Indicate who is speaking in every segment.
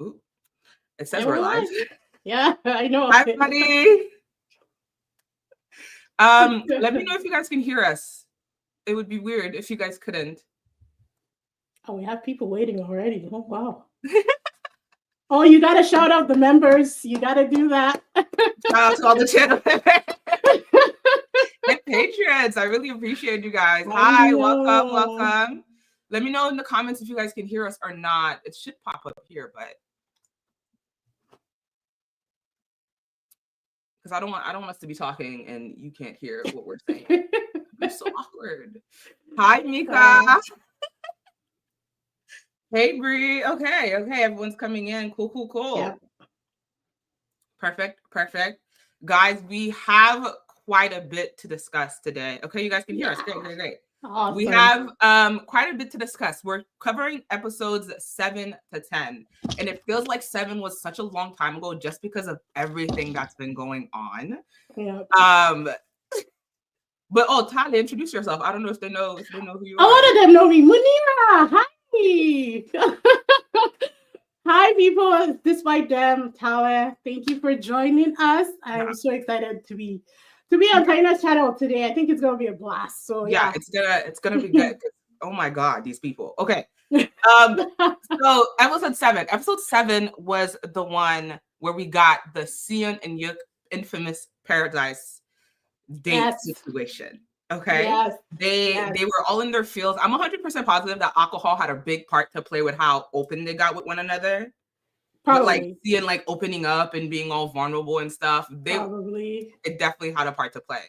Speaker 1: Ooh, it says we're live.
Speaker 2: Yeah, I know.
Speaker 1: Hi, everybody. Let me know if you guys can hear us. It would be weird if you guys couldn't.
Speaker 2: Oh, we have people waiting already. Oh, wow. Oh, you got to shout out the members. You got to do that.
Speaker 1: Shout out to all the channel and patrons. I really appreciate you guys. Hi, welcome. Let me know in the comments if you guys can hear us or not. It should pop up here, but because I don't want us to be talking and you can't hear what we're saying. It's so awkward. Hi, Mika. Hey, Bree. Okay. Everyone's coming in. Cool.
Speaker 2: Yeah.
Speaker 1: Perfect. Guys, we have quite a bit to discuss today. Okay, you guys can hear us. Great.
Speaker 2: Awesome.
Speaker 1: We have quite a bit to discuss. We're covering episodes 7 to 10. And it feels like 7 was such a long time ago just because of everything that's been going on.
Speaker 2: Yeah.
Speaker 1: But Talia, introduce yourself. I don't know if they know who you
Speaker 2: are. A lot of them know me. Munira, hi. Hi, people. Disbydem, Talia. Thank you for joining us. I'm so excited to be on Taina's channel today. I think it's gonna be a blast. So yeah.
Speaker 1: It's gonna be good. Oh my god, these people. Okay. So episode 7 was the one where we got the Sion and Yuk infamous paradise date situation. Okay.
Speaker 2: Yes.
Speaker 1: They were all in their fields. I'm 100% positive that alcohol had a big part to play with how open they got with one another. Probably. But like Sion like opening up and being all vulnerable and stuff. It definitely had a part to play.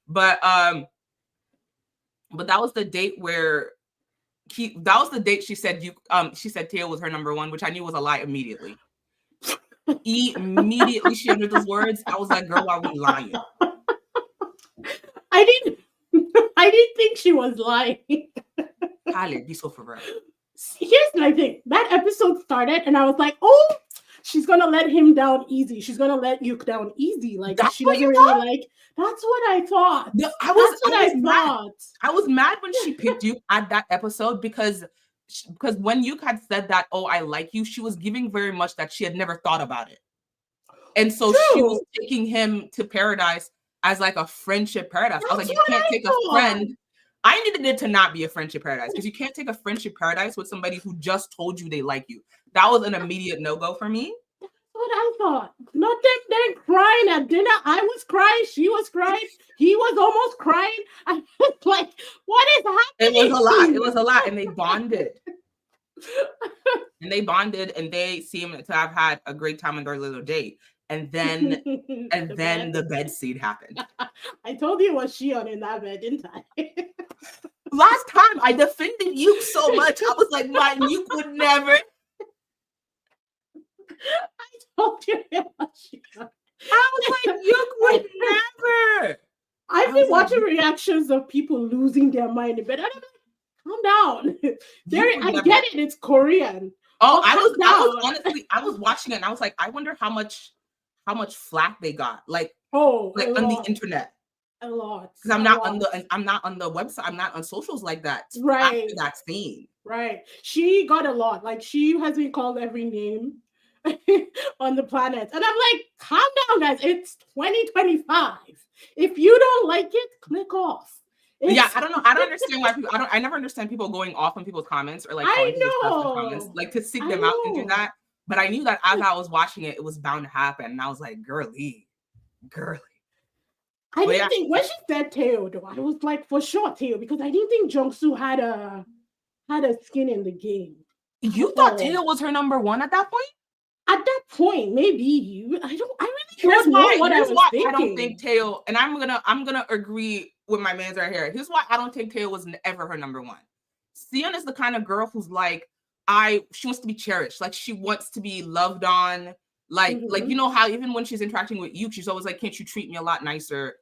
Speaker 1: But that was the date where she said Teo was her number one, which I knew was a lie immediately. Immediately she uttered those words. I was like, girl, why are we lying?
Speaker 2: I didn't think she was lying.
Speaker 1: Tyler, be so for real.
Speaker 2: Here's my thing. That episode started and I was like, oh, she's gonna let him down easy. She's gonna let Yuk down easy. Like that's she doesn't really like. That's what I thought. I
Speaker 1: was mad when she picked Yuk at that episode because when Yuk had said that, oh, I like you, she was giving very much that she had never thought about it. And so she was taking him to paradise as like a friendship paradise. I was like, you can't take a friend. I needed it to not be a friendship paradise because you can't take a friendship paradise with somebody who just told you they like you. That was an immediate no-go for me.
Speaker 2: That's what I thought. Not them crying at dinner. I was crying. She was crying. He was almost crying. I was like, what is happening?
Speaker 1: It was a lot. And they bonded. And they seem to have had a great time on their little date. And then the bed scene happened.
Speaker 2: I told you it was Shion in that bed, didn't I?
Speaker 1: Last time I defended you so much. I was like, man, you could never.
Speaker 2: I told you it was Shion.
Speaker 1: I was like, you could never.
Speaker 2: I've been watching reactions of people losing their mind in bed. I'm like, calm down. I get it. It's Korean.
Speaker 1: Oh, I was watching it and I was like, I wonder how much flack they got, like on the internet.
Speaker 2: A lot.
Speaker 1: Because I'm not on the website. I'm not on socials like that.
Speaker 2: Right.
Speaker 1: After that scene.
Speaker 2: Right. She got a lot. Like she has been called every name on the planet, and I'm like, calm down, guys. It's 2025. If you don't like it, click off.
Speaker 1: Yeah, I don't know. I don't understand why people. I never understand people going off on people's comments or like comments, like to seek them out and do that. But I knew that as I was watching it, it was bound to happen. And I was like, girly.
Speaker 2: I didn't think when she said Teo, though, I was like, for sure Teo, because I didn't think Jungsu had a skin in the game.
Speaker 1: You thought Teo was her number one at that point?
Speaker 2: At that point, maybe. I really don't know what I was thinking.
Speaker 1: I don't think Teo, and I'm gonna agree with my man's right here. Here's why I don't think Teo was ever her number one. Sion is the kind of girl who's like, she wants to be cherished. Like she wants to be loved on. Like you know how even when she's interacting with you, she's always like, can't you treat me a lot nicer?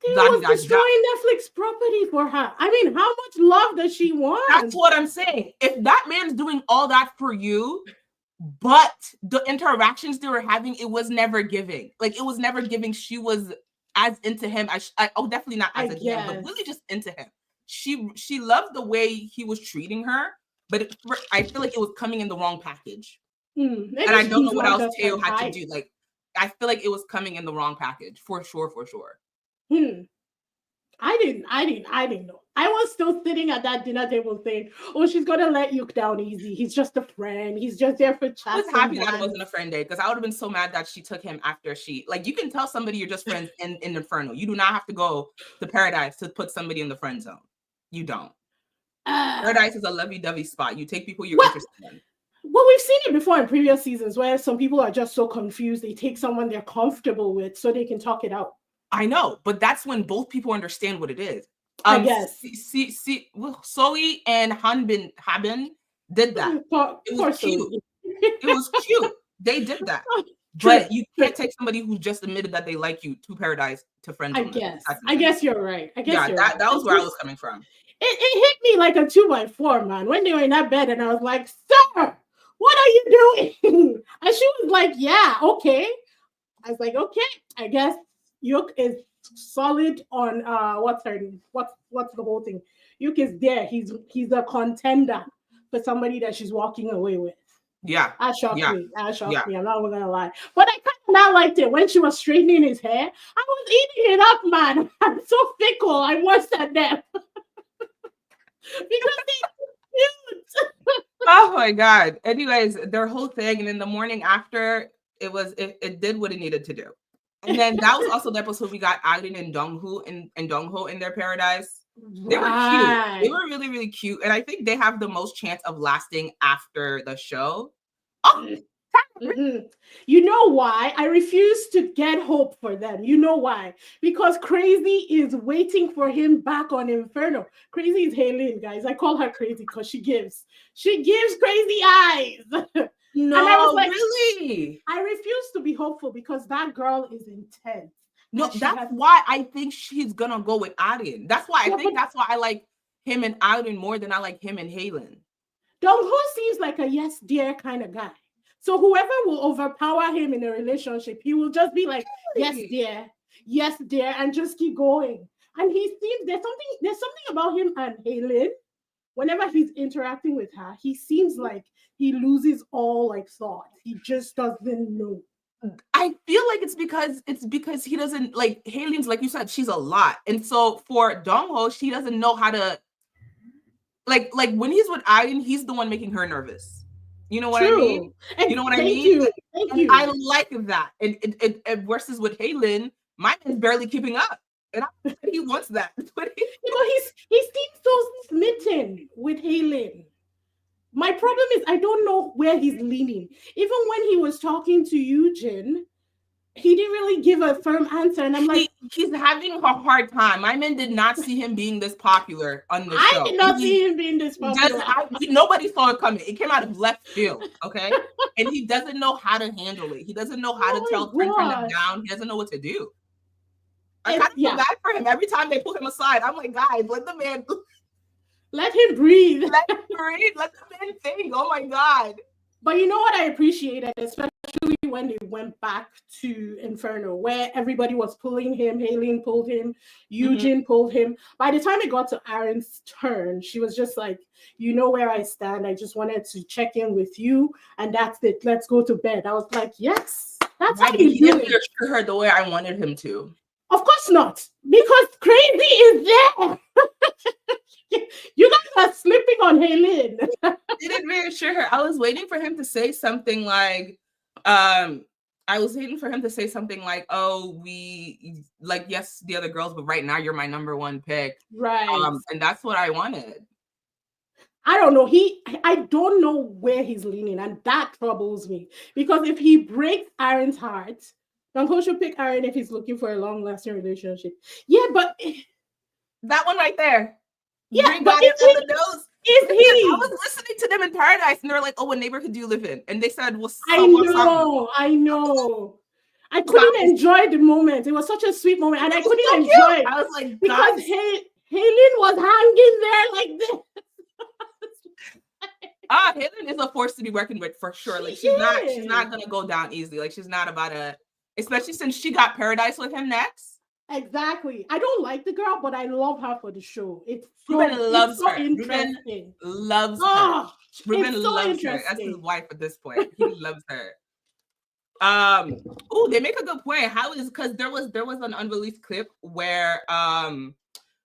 Speaker 2: They was destroying Netflix property for her. I mean, how much love does she want?
Speaker 1: That's what I'm saying. If that man's doing all that for you, but the interactions they were having, it was never giving. Like it was never giving. She was as into him. Definitely not as a him, but really just into him. She loved the way he was treating her, but I feel like it was coming in the wrong package.
Speaker 2: Maybe
Speaker 1: And I don't know
Speaker 2: she's
Speaker 1: what
Speaker 2: not
Speaker 1: else
Speaker 2: just
Speaker 1: Teo
Speaker 2: her
Speaker 1: had to
Speaker 2: type.
Speaker 1: do. Like, I feel like it was coming in the wrong package for sure.
Speaker 2: I didn't know. I was still sitting at that dinner table saying, "Oh, she's gonna let you down easy. He's just a friend. He's just there for
Speaker 1: I was
Speaker 2: chats and
Speaker 1: happy that it
Speaker 2: dance."
Speaker 1: wasn't a friend date because I would have been so mad that she took him after she, like, you can tell somebody you're just friends in Inferno. You do not have to go to Paradise to put somebody in the friend zone. You don't. Paradise is a lovey-dovey spot. You take people you're
Speaker 2: Well,
Speaker 1: interested in.
Speaker 2: well, we've seen it before in previous seasons where some people are just so confused they take someone they're comfortable with so they can talk it out.
Speaker 1: I know, but that's when both people understand what it is.
Speaker 2: I guess.
Speaker 1: Zoe and Haben did that. It was
Speaker 2: Poor
Speaker 1: cute.
Speaker 2: Sophie.
Speaker 1: It was cute. They did that.
Speaker 2: True,
Speaker 1: But you
Speaker 2: true.
Speaker 1: can't take somebody who just admitted that they like you to Paradise to friend
Speaker 2: I
Speaker 1: zone them.
Speaker 2: guess.
Speaker 1: That's
Speaker 2: I
Speaker 1: insane.
Speaker 2: guess you're right. I guess
Speaker 1: Yeah,
Speaker 2: you're
Speaker 1: that
Speaker 2: right.
Speaker 1: was where I was coming from.
Speaker 2: It hit me like a 2x4, man, when they were in that bed, and I was like, "Sir, what are you doing?" And she was like, "Yeah, okay." I was like, "Okay, I guess Yuk is solid on what's her name? What's the whole thing? Yuk is there. He's a contender for somebody that she's walking away with."
Speaker 1: Yeah.
Speaker 2: That shocked
Speaker 1: Yeah.
Speaker 2: me. That shocked
Speaker 1: Yeah.
Speaker 2: me. I'm not gonna lie. But I kind of not liked it when she was straightening his hair. I was eating it up, man. I'm so fickle. I'm worse than them. Because they're cute.
Speaker 1: Oh my God. Anyways, their whole thing, and in the morning after, it did what it needed to do. And then that was also the episode we got Arin and Dongho and Dongho in their paradise. They were cute. They were really, really cute. And I think they have the most chance of lasting after the show. Oh,
Speaker 2: Mm-hmm. You know why? I refuse to get hope for them. You know why? Because Crazy is waiting for him back on Inferno. Crazy is Haylin, guys. I call her Crazy because she gives crazy eyes.
Speaker 1: no,
Speaker 2: and I was like,
Speaker 1: really?
Speaker 2: I refuse to be hopeful because that girl is intense.
Speaker 1: No, that's why I think she's gonna go with Arin. That's why that's why I like him and Arin more than I like him and Haylin.
Speaker 2: Dongho seems like a yes dear kind of guy. So whoever will overpower him in a relationship, he will just be like, yes dear, and just keep going. And he seems there's something about him and Haylin. Whenever he's interacting with her, he seems like he loses all like thought. He just doesn't know.
Speaker 1: I feel like it's because he doesn't like Haylin's, like you said, she's a lot. And so for Dongho, she doesn't know how to like when he's with Arin, he's the one making her nervous. You know what I mean?
Speaker 2: And
Speaker 1: you know what I
Speaker 2: thank
Speaker 1: mean?
Speaker 2: You.
Speaker 1: And
Speaker 2: Thank you.
Speaker 1: I like that. And it versus with Haylin, my man's barely keeping up. And he wants that.
Speaker 2: You know, he seems so smitten with Haylin. My problem is I don't know where he's leaning. Even when he was talking to Eugene, he didn't really give a firm answer. And I'm like,
Speaker 1: he's having a hard time. My man did not see him being this popular on the show.
Speaker 2: I did not see him being this popular.
Speaker 1: Nobody saw it coming. It came out of left field, okay? And he doesn't know how to handle it. He doesn't know how to tell turn him down. He doesn't know what to do. I kind of feel bad for him. Every time they pull him aside, I'm like, guys, let him
Speaker 2: breathe.
Speaker 1: Let him breathe. Let the man think. Oh my God.
Speaker 2: But you know what I appreciated, especially when they went back to Inferno, where everybody was pulling him. Haylin pulled him. Eugene pulled him. By the time it got to Arin's turn, she was just like, you know where I stand. I just wanted to check in with you. And that's it. Let's go to bed. I was like, yes, that's how you do it. He didn't
Speaker 1: treat her the way I wanted him to.
Speaker 2: Of course not. Because Crazy is there. You guys are slipping on Haylin.
Speaker 1: Didn't reassure her. I was waiting for him to say something like, oh, we like, yes, the other girls, but right now you're my number one pick.
Speaker 2: Right.
Speaker 1: And that's what I wanted.
Speaker 2: I don't know. I don't know where he's leaning, and that troubles me. Because if he breaks Arin's heart, Dongho should pick Arin if he's looking for a long-lasting relationship. Yeah, but
Speaker 1: that one right there.
Speaker 2: Yeah, but is he?
Speaker 1: I was listening to them in Paradise, and they're like, "Oh, what neighborhood do you live in?" And they said, "Well,
Speaker 2: I know. I couldn't enjoy the moment. It was such a sweet moment, and I couldn't enjoy it.
Speaker 1: I was like,
Speaker 2: because Haylin was hanging there like this.
Speaker 1: Haylin is a force to be reckoned with for sure. Like she's not gonna go down easily. Like she's not about to, especially since she got Paradise with him next.
Speaker 2: Exactly. I don't like the girl, but I love her for the show.
Speaker 1: Ruben
Speaker 2: It's
Speaker 1: loves
Speaker 2: so
Speaker 1: her. Ruben
Speaker 2: interesting.
Speaker 1: loves her.
Speaker 2: Oh,
Speaker 1: Ruben
Speaker 2: it's so
Speaker 1: loves her. That's his
Speaker 2: interesting.
Speaker 1: wife at this point. He loves her. They make a good point. How is because there was an unreleased clip where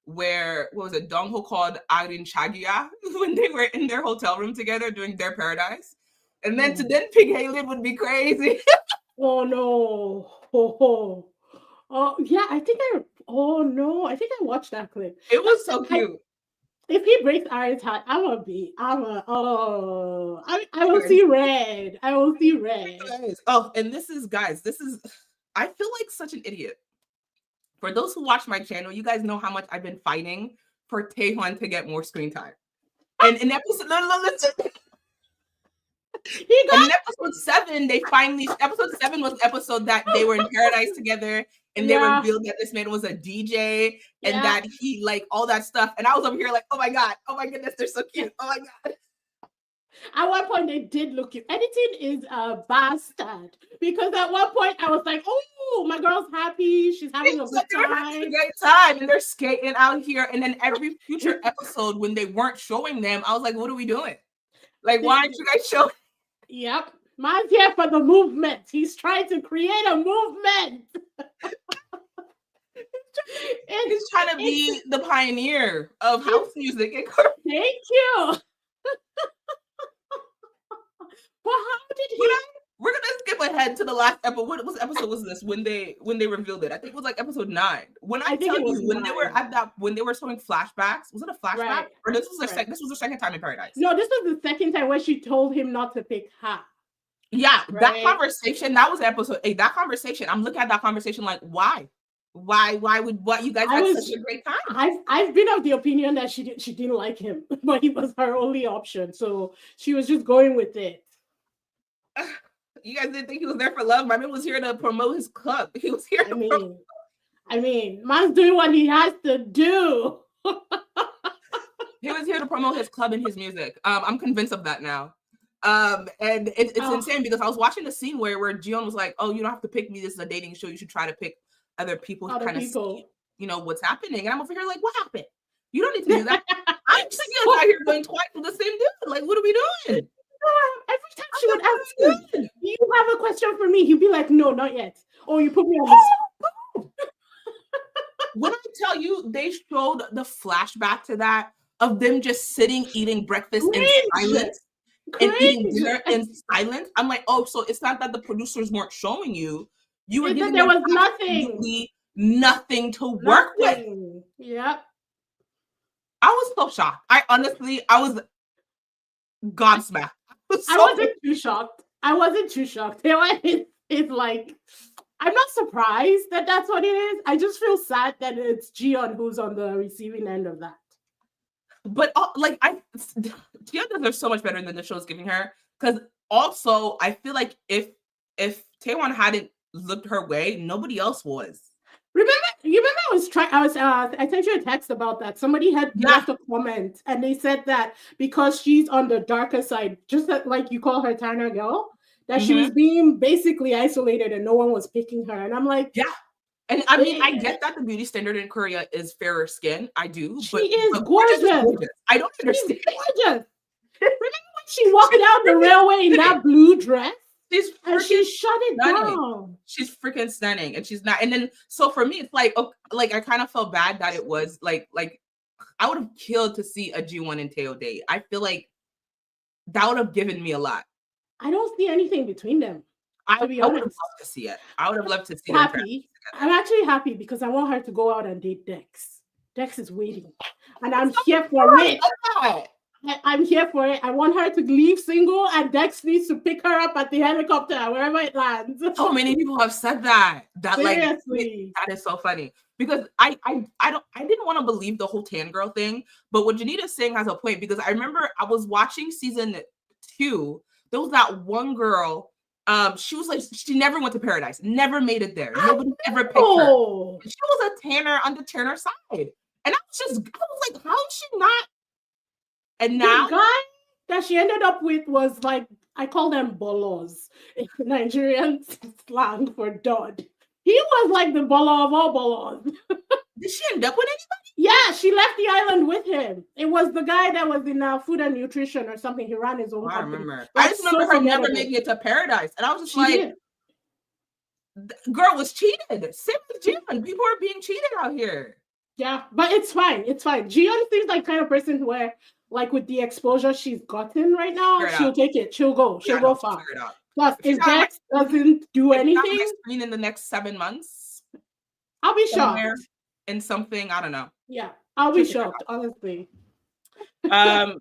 Speaker 1: what was it, Dong Ho called Arin Chagia when they were in their hotel room together doing their paradise. And then to then pick Haley would be crazy.
Speaker 2: Oh no. Oh yeah, oh no, I think I watched that clip.
Speaker 1: It was so cute.
Speaker 2: If he breaks Iron's heart, I will see red. I will see red.
Speaker 1: Oh, and this is I feel like such an idiot. For those who watch my channel, you guys know how much I've been fighting for Taehyun to get more screen time. And in episode, no, listen. And in episode 7, episode 7 was the episode that they were in paradise together and they revealed that this man was a DJ and that he like all that stuff. And I was over here like, oh my goodness, they're so cute. Oh my God.
Speaker 2: At one point, they did look cute. Editing is a bastard because at one point I was like, oh, my girl's happy. She's having a good time.
Speaker 1: A great time. And they're skating out here. And then every future episode, when they weren't showing them, I was like, what are we doing? Like, why aren't you guys showing?
Speaker 2: Yep. Man's here for the movement. He's trying to create a movement.
Speaker 1: He's trying to be the pioneer of house music.
Speaker 2: Thank you. Well, how did he?
Speaker 1: We're gonna skip ahead to the last episode. What episode was this? When they revealed it, I think it was like episode 9. When I tell you, when 9. They were showing flashbacks. Was it a flashback? Right. Or this was the second time in paradise?
Speaker 2: No, this was the second time where she told him not to pick her.
Speaker 1: Yeah, right? That conversation. That was episode 8. That conversation. I'm looking at that conversation like, why? Why would you guys had such a great time?
Speaker 2: I've been of the opinion that she didn't like him, but he was her only option, so she was just going with it.
Speaker 1: You guys didn't think he was there for love? My man was here to promote his club. He was here.
Speaker 2: I mean, man's doing what he has to do.
Speaker 1: He was here to promote his club and his music. I'm convinced of that now. And it's insane because I was watching the scene where Jiyeon was like, "Oh, you don't have to pick me. This is a dating show. You should try to pick other people to kind of see, what's happening." And I'm over here like, "What happened? You don't need to do that." I'm just out here going twice with the same dude. Like, what are we doing?
Speaker 2: Every time she would ask him, "Do you have a question for me?" He'd be like, "No, not yet." Or you put me on the spot.
Speaker 1: When I tell you, they showed the flashback to that of them just sitting eating breakfast in silence and eating dinner in silence. I'm like, oh, so it's not that the producers weren't showing you. You were giving
Speaker 2: there was
Speaker 1: nothing to work with.
Speaker 2: Yep.
Speaker 1: I was so shocked. I was gobsmacked.
Speaker 2: I wasn't too shocked. It's like, I'm not surprised that that's what it is. I just feel sad that it's Jiyeon who's on the receiving end of that.
Speaker 1: But Jiyeon deserves so much better than the show's giving her. Because also, I feel like if Taewon hadn't looked her way, nobody else was.
Speaker 2: I sent you a text about that. Somebody had left a comment and they said that because she's on the darker side, just like you call her Tanner girl, that she was being basically isolated and no one was picking her. And I'm like,
Speaker 1: yeah. And I mean, I get that the beauty standard in Korea is fairer skin. I do.
Speaker 2: She is gorgeous.
Speaker 1: I don't understand.
Speaker 2: She's gorgeous. Remember when she walked down the railway in that blue dress?
Speaker 1: She
Speaker 2: shut it down.
Speaker 1: She's freaking stunning, and she's not. And then, so for me, it's like, I kind of felt bad that it was like I would have killed to see a G1 and Taeo date. I feel like that would have given me a lot.
Speaker 2: I don't see anything between them.
Speaker 1: I would have loved to see it. I would have loved to see.
Speaker 2: Happy. I'm actually happy because I want her to go out and date Dex. Dex is waiting, and I'm here for it. I'm here for it. I want her to leave single, and Dex needs to pick her up at the helicopter wherever it lands.
Speaker 1: So many people have said that.
Speaker 2: Seriously.
Speaker 1: That is so funny because I didn't want to believe the whole tan girl thing, but what Janita's saying has a point because I remember I was watching season 2. There was that one girl. She was like, she never went to paradise, never made it there. Nobody ever picked her. She was a tanner on the tanner side, and I was like, how is she not? And now
Speaker 2: the guy that she ended up with was like, I call them bolos, Nigerian slang for dud. He was like the baller of all ballers.
Speaker 1: Did she end up with anybody?
Speaker 2: Yeah, she left the island with him. It was the guy that was in food and nutrition or something. He ran his own company.
Speaker 1: Remember.
Speaker 2: Like,
Speaker 1: I just remember her never making it to paradise. And I was just girl was cheated. Same with Jiyeon. People are being cheated out here.
Speaker 2: Yeah, but it's fine. It's fine. Jiyeon seems like kind of person where, like, with the exposure she's gotten right now, she'll take it. She'll go. She'll go far. Plus, if Dex doesn't do anything
Speaker 1: in the next 7 months,
Speaker 2: I'll be shocked.
Speaker 1: In something, I don't know.
Speaker 2: Yeah, I'll be shocked, honestly.
Speaker 1: What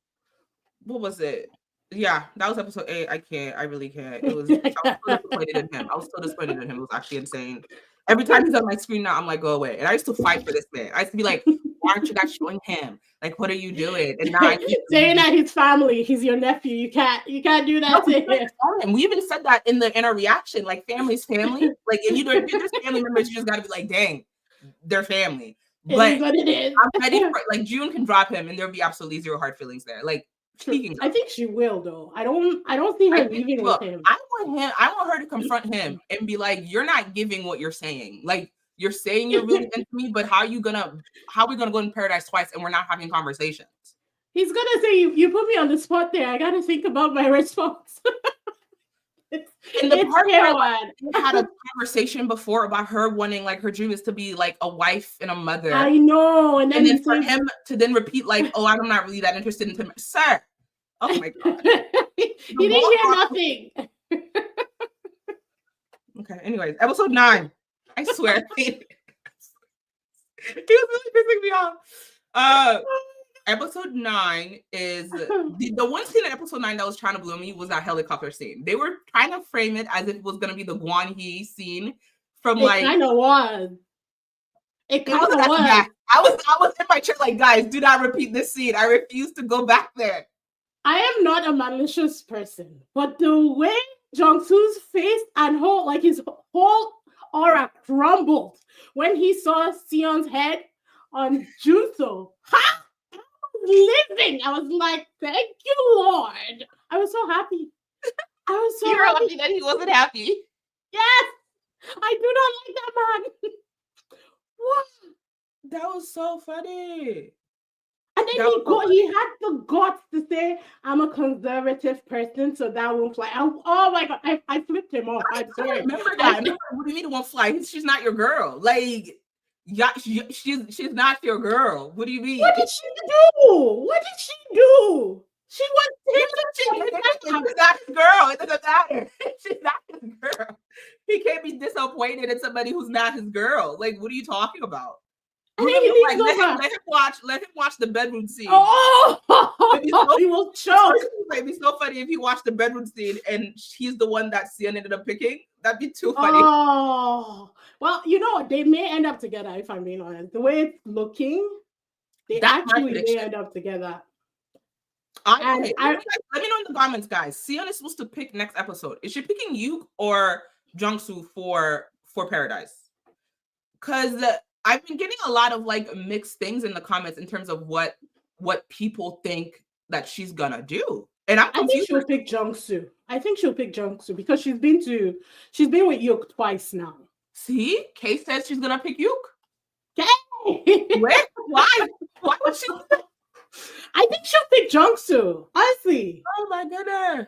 Speaker 1: was it? Yeah, that was episode 8. I really can't. It was I was so disappointed in him. I was so disappointed in him. It was actually insane. Every time he's on my screen now, I'm like, go away. And I used to fight for this man. I used to be like, why aren't you guys showing him? Like, what are you doing? And now
Speaker 2: saying that his family, he's your nephew. You can't do that to him.
Speaker 1: And we even said that in our reaction, like family's family. Like, if there's family members, you just gotta be like, dang, they're family. But
Speaker 2: it is.
Speaker 1: I'm ready for like June can drop him and there'll be absolutely zero hard feelings there. Like
Speaker 2: I think she will though. I don't see her leaving with him.
Speaker 1: I want her to confront him and be like, you're not giving what you're saying. Like you're saying you're really into me, but how are we gonna go in paradise twice and we're not having conversations?
Speaker 2: He's gonna say you put me on the spot there. I gotta think about my response.
Speaker 1: And the part where we had a conversation before about her wanting, like, her dream is to be like a wife and a mother.
Speaker 2: I know, and
Speaker 1: then for him to then repeat like, "Oh, I'm not really that interested in him, sir." Oh my god,
Speaker 2: he didn't hear nothing.
Speaker 1: Okay. Anyways, episode 9. I swear, he was really pissing me off. Episode 9 is the one scene in episode 9 that was trying to blow me was that helicopter scene. They were trying to frame it as if it was going to be the Gwon Hee scene from
Speaker 2: It kind of was. It kind of was.
Speaker 1: I was in my chair like, guys, do not repeat this scene. I refuse to go back there.
Speaker 2: I am not a malicious person, but the way Jung-soo's face and his whole aura crumbled when he saw Seon's head on Junso. Ha! Living. I was like, thank you, Lord. I was so happy. I was so
Speaker 1: happy that he wasn't happy.
Speaker 2: Yes. I do not like that man. What?
Speaker 1: That was so funny.
Speaker 2: And then he had the guts to say, I'm a conservative person, so that won't fly. Oh my god, I flipped him off. I'm sorry.
Speaker 1: Remember that. What do you mean it won't fly? She's not your girl. Like, yeah, she's not your girl. What do you mean?
Speaker 2: What did she do? She was
Speaker 1: she's not his girl. It doesn't matter. She's not his girl. He can't be disappointed in somebody who's not his girl. Like, what are you talking about?
Speaker 2: And then he leaves
Speaker 1: let him watch the bedroom scene.
Speaker 2: He will choke.
Speaker 1: It'd be so funny if he watched the bedroom scene and he's the one that Sion ended up picking. That'd be too funny.
Speaker 2: Oh, well, you know, they may end up together, if I'm being honest. The way it's looking, they actually may end up together.
Speaker 1: Let me know in the comments, guys. Sion is supposed to pick next episode. Is she picking Yuk or Jung-soo for Paradise? Because I've been getting a lot of like mixed things in the comments in terms of what people think that she's gonna do. And I
Speaker 2: think she'll pick Jung-soo. I think she'll pick Jung-soo because she's been with Yuk twice now.
Speaker 1: See? Kay says she's gonna pick Yuk.
Speaker 2: Okay.
Speaker 1: Wait, why? Why would she?
Speaker 2: I think she'll pick Jung-soo. Honestly.
Speaker 1: Oh my goodness.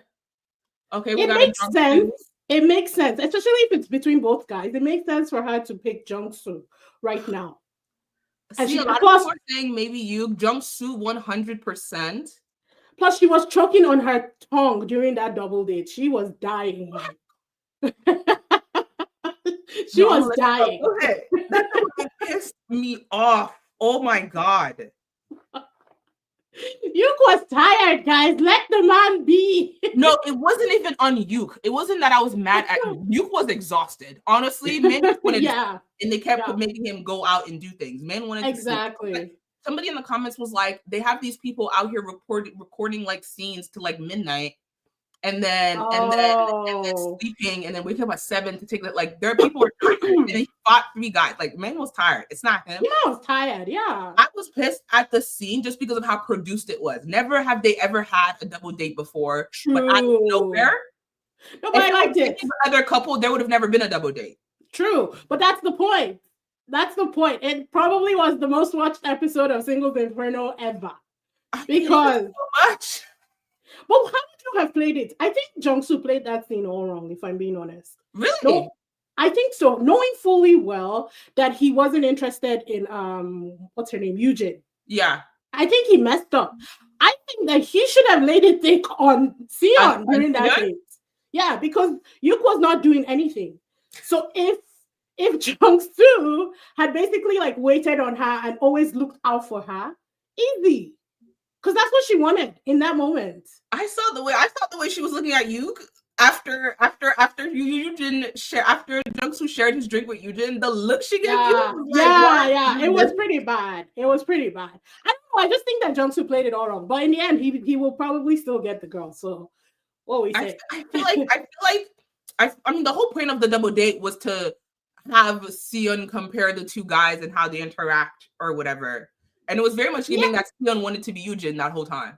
Speaker 1: Okay,
Speaker 2: it makes sense. It makes sense, especially if it's between both guys. It makes sense for her to pick Jung-soo right now.
Speaker 1: See, a lot of people are saying maybe Yuk, Jung-soo 100%.
Speaker 2: Plus, she was choking on her tongue during that double date. She was dying. She was dying.
Speaker 1: That pissed me off. Oh my god.
Speaker 2: Yuk was tired, guys. Let the man be.
Speaker 1: No, it wasn't even on Yuk. It wasn't that I was mad at Yuk. Yuk was exhausted. Honestly, men wanted and they kept making him go out and do things. Men wanted
Speaker 2: exactly.
Speaker 1: To somebody in the comments was like, they have these people out here recording like scenes to like midnight, and then sleeping, and then waking up at 7 to take that. Like, there are people who are tired, and he fought 3 guys. Like, man was tired. It's not him.
Speaker 2: Yeah, I was tired. Yeah,
Speaker 1: I was pissed at the scene just because of how produced it was. Never have they ever had a double date before.
Speaker 2: True.
Speaker 1: But out of nowhere,
Speaker 2: nobody liked it.
Speaker 1: Other couple, there would have never been a double date.
Speaker 2: True, but that's the point. That's the point. It probably was the most watched episode of Singles Inferno ever.
Speaker 1: I
Speaker 2: Because
Speaker 1: hate it so much.
Speaker 2: But how would you have played it? I think Jungsu played that scene all wrong, if I'm being honest.
Speaker 1: Really?
Speaker 2: No, I think so. Knowing fully well that he wasn't interested in what's her name? Eugene.
Speaker 1: Yeah.
Speaker 2: I think he messed up. I think that he should have laid it thick on Sion during that date. Yeah, because Yuk was not doing anything. So if Jungsu had basically like waited on her and always looked out for her, easy. Because that's what she wanted in that moment.
Speaker 1: I saw the way she was looking at Yuk after Eugene after Jungsu shared his drink with Eugene. The look she gave you,
Speaker 2: it was pretty bad. It was pretty bad. I don't know. I just think that Jungsu played it all wrong. But in the end, he will probably still get the girl. So what we say?
Speaker 1: I feel like I mean the whole point of the double date was to have Sion compare the two guys and how they interact or whatever. And it was very much giving that Sion wanted to be Eugene that whole time.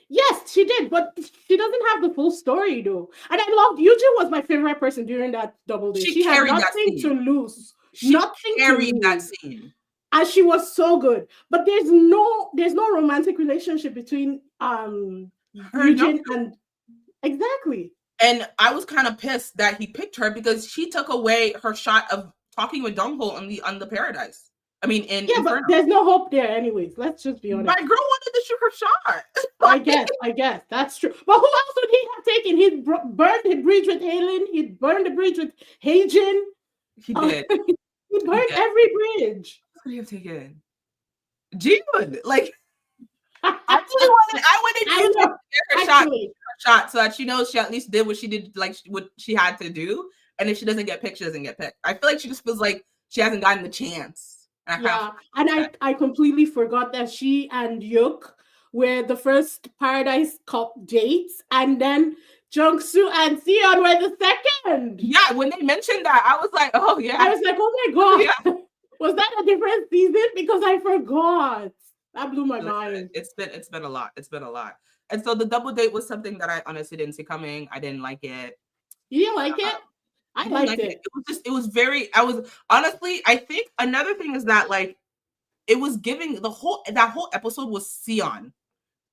Speaker 2: Yes, she did, but she doesn't have the full story though. And I loved Eugene was my favorite person during that double date. She had nothing to lose. Nothing to lose.
Speaker 1: That scene.
Speaker 2: And she was so good. But there's no romantic relationship between Eugene and exactly.
Speaker 1: And I was kind of pissed that he picked her because she took away her shot of talking with Dongho on the Paradise. I mean, Inferno.
Speaker 2: But there's no hope there, anyways. Let's just be honest.
Speaker 1: My girl wanted to shoot her shot.
Speaker 2: I guess that's true. But who else would he have taken? He burned the bridge with Halen. He burned the bridge with Heijin.
Speaker 1: He did.
Speaker 2: He burned every bridge.
Speaker 1: What would he have taken? June, like I wanted you to get her shot so that she knows she at least did what she did, like what she had to do. And if she doesn't get picked, she doesn't get picked. I feel like she just feels like she hasn't gotten the chance.
Speaker 2: I completely forgot that she and Yuk were the first Paradise Cup dates, and then Jungsu and Sion were the second.
Speaker 1: Yeah, when they mentioned that, I was like, oh yeah.
Speaker 2: I was like, oh my god, yeah. Was that a different season? Because I forgot. That blew my mind.
Speaker 1: It's been a lot. It's been a lot. And so the double date was something that I honestly didn't see coming. I didn't like it.
Speaker 2: You didn't like it? I liked it.
Speaker 1: I think another thing is that like it was giving that whole episode was Sion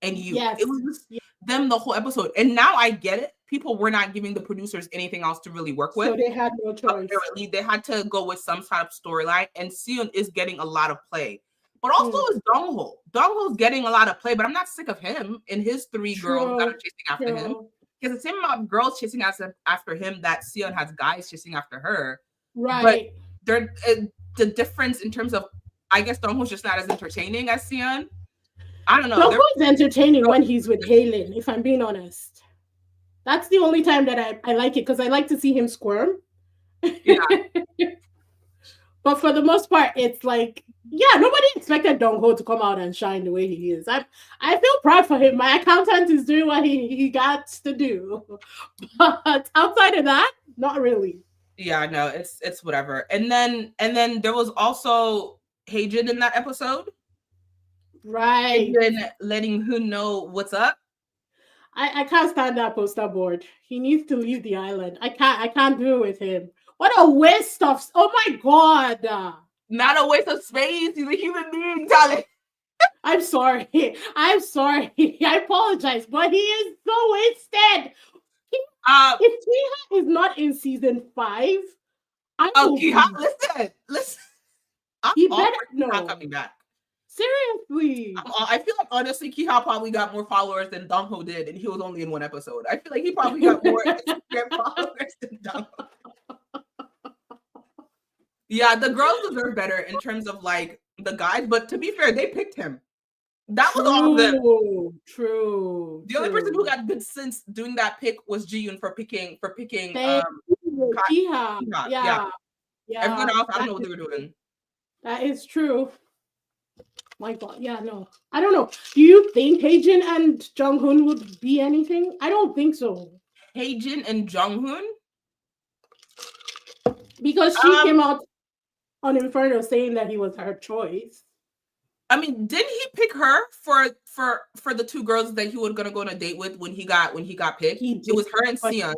Speaker 1: and you.
Speaker 2: Yes.
Speaker 1: It was just them the whole episode. And now I get it. People were not giving the producers anything else to really work with.
Speaker 2: So they had no choice.
Speaker 1: Apparently, they had to go with some type of storyline, and Sion is getting a lot of play. But also is Dongho. Dongho's getting a lot of play, but I'm not sick of him and his three girls that are chasing after him. Because the same amount of girls chasing after him that Sion has guys chasing after her.
Speaker 2: Right.
Speaker 1: But the difference in terms of, I guess Dongho's just not as entertaining as Sion. I don't know.
Speaker 2: Dongho's entertaining when he's with Halen, if I'm being honest. That's the only time that I like it, because I like to see him squirm.
Speaker 1: Yeah.
Speaker 2: But for the most part, it's like, nobody expected Dongho to come out and shine the way he is. I feel proud for him. My accountant is doing what he got to do. But outside of that, not really.
Speaker 1: Yeah, no, it's whatever. And then there was also Heijin in that episode.
Speaker 2: Right.
Speaker 1: Heijin letting Hoon know what's up.
Speaker 2: I can't stand that poster board. He needs to leave the island. I can't do it with him. What a waste of, oh my god.
Speaker 1: Not a waste of space. He's a human being, darling.
Speaker 2: I'm sorry. I apologize, but he is so wasted. If Kiha is not in season 5,
Speaker 1: Kiha, listen.
Speaker 2: He better
Speaker 1: not coming back.
Speaker 2: Seriously.
Speaker 1: I feel like honestly, Kiha probably got more followers than Dongho did, and he was only in one episode. I feel like he probably got more Instagram followers than Dongho. Yeah, the girls deserve better in terms of like the guys, but to be fair, they picked him. That was all of them.
Speaker 2: True.
Speaker 1: The only person who got good sense doing that pick was Jiyun for picking
Speaker 2: Kiha. Yeah.
Speaker 1: Everyone else, I don't know what they were doing.
Speaker 2: That is true. My god, yeah, no. I don't know. Do you think Heijin and Jonghoon would be anything? I don't think so.
Speaker 1: Heijin and Jonghoon?
Speaker 2: Because she came out on Inferno saying that he was her choice.
Speaker 1: I mean, didn't he pick her for the two girls that he was gonna go on a date with when he got picked? It was her and Sion.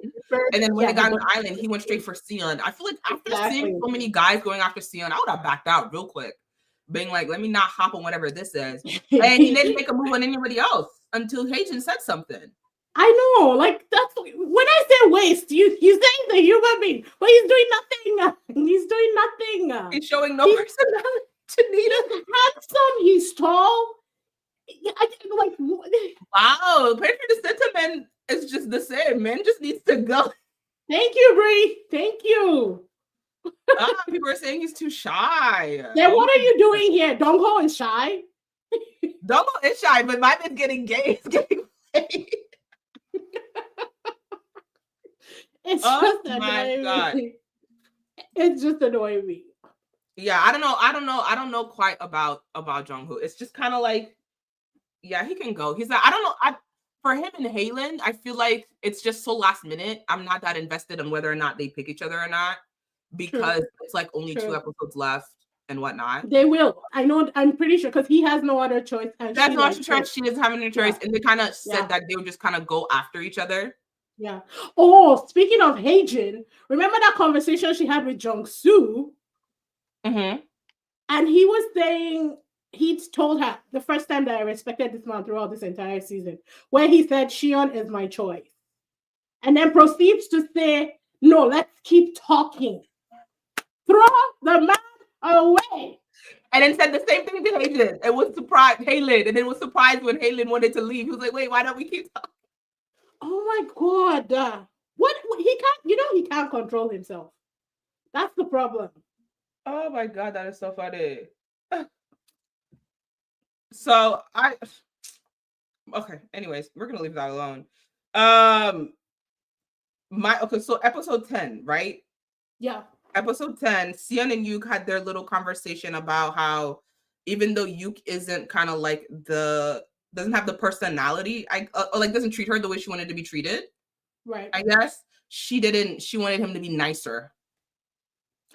Speaker 1: And then when they
Speaker 2: Yeah,
Speaker 1: got on the island, he went straight for Sion. I feel like after seeing so many guys going after Sion, I would have backed out real quick, being like, let me not hop on whatever this is. And he didn't make a move on anybody else until Hajan said something.
Speaker 2: I know, like that's when I say waste, you say he's a human being, but he's doing nothing. He's doing nothing.
Speaker 1: He's showing no personality to Nita.
Speaker 2: He's handsome, he's tall. Like
Speaker 1: wow, apparently the sentiment is just the same. Man just needs to go.
Speaker 2: Thank you, Bree. Thank you.
Speaker 1: People are saying he's too shy.
Speaker 2: Then what are you doing here? Dongho is shy.
Speaker 1: Dongho is shy, but my man's getting gay. He's getting paid.
Speaker 2: It's just annoying me. It's just annoying me.
Speaker 1: Yeah, I don't know quite about Jungho. It's just kind of like, yeah, he can go. He's like, I don't know. For him and Halen, I feel like it's just so last minute. I'm not that invested in whether or not they pick each other or not, because it's like only 2 episodes left and whatnot.
Speaker 2: They will. I know. I'm pretty sure because he has no other choice. And
Speaker 1: that's no other choice. She doesn't have any choice, and they kind of said that they would just kind of go after each other.
Speaker 2: Yeah. Oh, speaking of Haejin, remember that conversation she had with Jung-soo?
Speaker 1: Mm-hmm.
Speaker 2: And he was saying, he told her the first time that I respected this man throughout this entire season, where he said, Shion is my choice. And then proceeds to say, no, let's keep talking. Throw the man away.
Speaker 1: And then said the same thing to Halen. It was surprised, Halen. And then was surprised when Halen wanted to leave. He was like, wait, why don't we keep talking?
Speaker 2: Oh my God. What he can't, he can't control himself. That's the problem.
Speaker 1: Oh my God, that is so funny. So okay, anyways, we're gonna leave that alone. So episode 10, right?
Speaker 2: Yeah.
Speaker 1: Episode 10, Sion and Yuk had their little conversation about how even though Yuk isn't kind of like doesn't have the personality, like doesn't treat her the way she wanted to be treated.
Speaker 2: Right.
Speaker 1: I guess she wanted him to be nicer.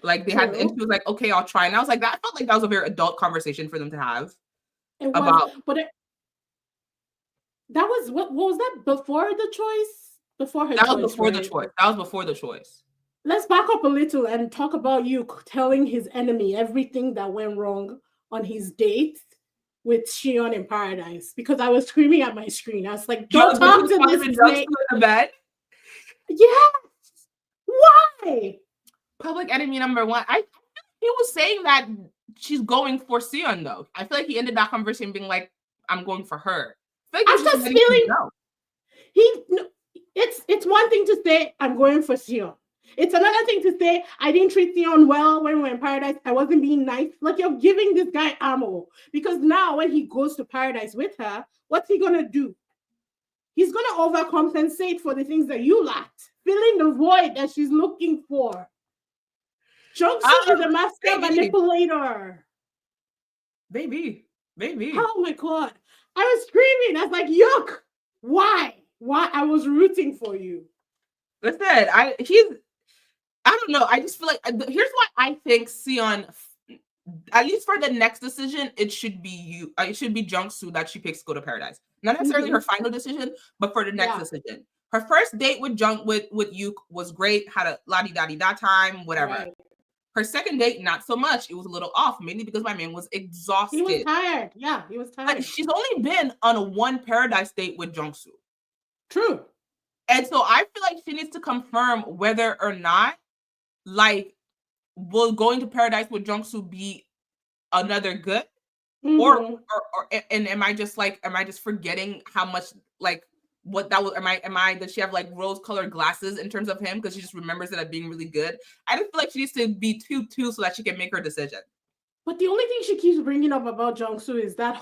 Speaker 1: Like they had, and she was like, okay, I'll try. And I was like, that felt like that was a very adult conversation for them to have.
Speaker 2: It was, that was what was that before the choice? Before her choice.
Speaker 1: That was before the choice. That was before the choice.
Speaker 2: Let's back up a little and talk about Yuk telling his enemy everything that went wrong on his date with Shion in Paradise, because I was screaming at my screen. I was like, don't talk to this snake.
Speaker 1: In the bed?
Speaker 2: Yes. Why?
Speaker 1: Public enemy number 1. He was saying that she's going for Sion though. I feel like he ended that conversation being like, I'm going for her. I feel like
Speaker 2: I'm just feeling it's one thing to say I'm going for Sion. It's another thing to say I didn't treat Sion well when we were in Paradise. I wasn't being nice. Like, you're giving this guy ammo, because now when he goes to Paradise with her, what's he gonna do? He's gonna overcompensate for the things that you lacked, filling the void that she's looking for. Jung-soo is a master manipulator.
Speaker 1: Baby.
Speaker 2: Oh my God. I was screaming. I was like, yuck. Why? I was rooting for you.
Speaker 1: Listen, I don't know. I just feel like here's why I think Sion, at least for the next decision, it should be you. It should be Jung-soo that she picks to go to Paradise. Not necessarily her final decision, but for the next decision. Her first date with Yuk was great. Had a la-di-da-di-da time, whatever. Right. Her second date, not so much. It was a little off, mainly because my man was exhausted.
Speaker 2: He was tired. Yeah, he was tired.
Speaker 1: But she's only been on one Paradise date with Jung-soo.
Speaker 2: True.
Speaker 1: And so I feel like she needs to confirm whether or not, like, will going to Paradise with Jung-soo be another good? Mm-hmm. Or am I just forgetting how much, like, what that was? Does she have like rose-colored glasses in terms of him because she just remembers it as being really good? I just feel like she needs to be two so that she can make her decision.
Speaker 2: But the only thing she keeps bringing up about Jung-soo is that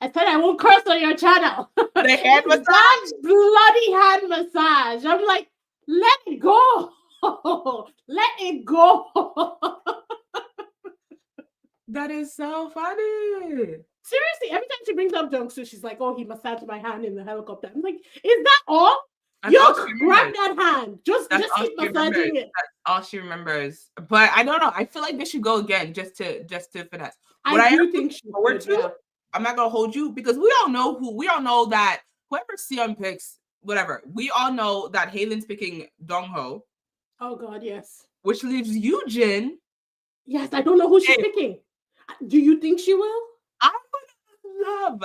Speaker 2: I said I won't curse on your channel.
Speaker 1: The hand massage,
Speaker 2: that bloody hand massage. I'm like, let it go, let it go.
Speaker 1: That is so funny.
Speaker 2: Seriously, every time she brings up Jung-soo, she's like, oh, he massaged my hand in the helicopter. I'm like, is that all? Yo, grab that hand. Just keep massaging it.
Speaker 1: That's all she remembers. But I don't know. I feel like they should go again just to finesse.
Speaker 2: I do think she
Speaker 1: would. I'm not gonna hold you because we all know that whoever Sion picks, whatever. We all know that Halen's picking Dongho.
Speaker 2: Oh God, yes.
Speaker 1: Which leaves Yujin.
Speaker 2: Yes, I don't know who she's picking. Do you think she will?
Speaker 1: I would love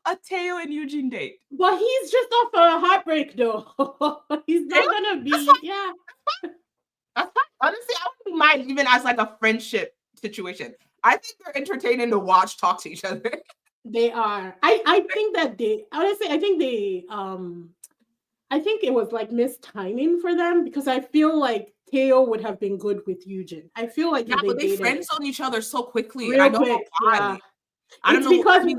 Speaker 1: a Teo and Eugene date.
Speaker 2: But he's just off a heartbreak, though. He's not gonna be. Yeah.
Speaker 1: That's fine. Honestly, I wouldn't mind even as like a friendship situation. I think they're entertaining to watch talk to each other.
Speaker 2: They are. I think that they honestly. I think it was like mistiming for them because I feel like Teo would have been good with Eugene. I feel like
Speaker 1: but they friend zone each other so quickly.
Speaker 2: Real
Speaker 1: I don't
Speaker 2: quick,
Speaker 1: know why.
Speaker 2: yeah.
Speaker 1: I don't know
Speaker 2: because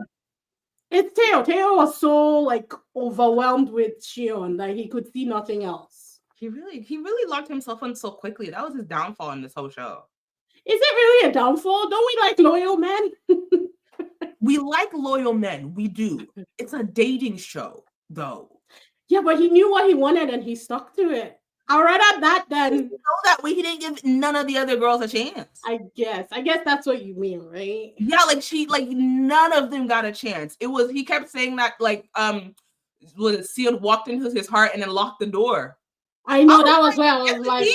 Speaker 2: it's Teo. Teo was so like overwhelmed with Shion that he could see nothing else.
Speaker 1: He really locked himself in so quickly. That was his downfall in this whole show.
Speaker 2: Is it really a downfall? Don't we like loyal men?
Speaker 1: We like loyal men. We do. It's a dating show, though.
Speaker 2: Yeah, but he knew what he wanted and he stuck to it. I'd rather that than
Speaker 1: you know that way he didn't give none of the other girls a chance.
Speaker 2: I guess that's what you mean, right?
Speaker 1: Yeah, like none of them got a chance. He kept saying that Sealed walked into his heart and then locked the door.
Speaker 2: I know that was where I was like,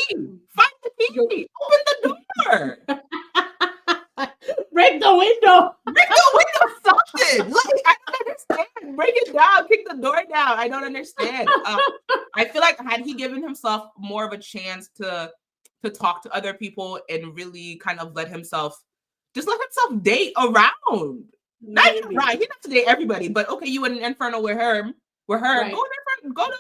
Speaker 1: find the key, open the door.
Speaker 2: Break the window.
Speaker 1: Something. Like, I don't understand. Break it down. Kick the door down. I don't understand. I feel like had he given himself more of a chance to talk to other people and really kind of let himself date around. Not even right. He has to date everybody, but okay, you in an Inferno with her. Right. Go to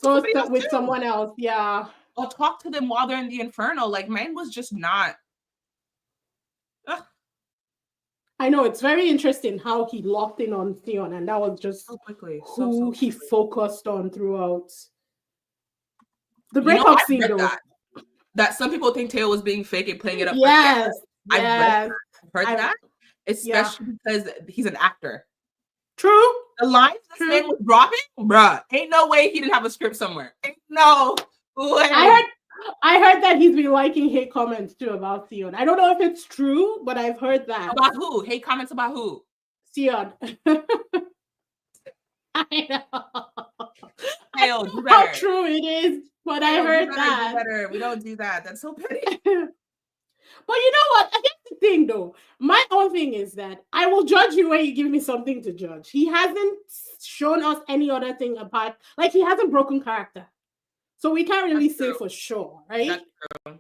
Speaker 1: her
Speaker 2: with someone else. Yeah.
Speaker 1: Or talk to them while they're in the Inferno. Like, man was just not.
Speaker 2: I know it's very interesting how he locked in on Theon, and that was just
Speaker 1: so quickly.
Speaker 2: Who he focused on throughout the breakup scene. Though
Speaker 1: that some people think Teo was being fake and playing it up.
Speaker 2: Yes,
Speaker 1: I've heard that, especially because he's an actor.
Speaker 2: True.
Speaker 1: The lines this man was dropping, bruh, ain't no way he didn't have a script somewhere. Ain't no way.
Speaker 2: I heard that he's been liking hate comments too about Theon. I don't know if it's true, but I've heard that.
Speaker 1: About who? Hate comments about who?
Speaker 2: Theon. I know.
Speaker 1: Hell, do
Speaker 2: better. How true it is, but I heard that.
Speaker 1: Better. We don't do that. That's so petty.
Speaker 2: But you know what? I guess the thing though, my own thing is that I will judge you when you give me something to judge. He hasn't shown us any other thing apart. Like, he hasn't broken character. So we can't really say for sure, right?
Speaker 1: That's true.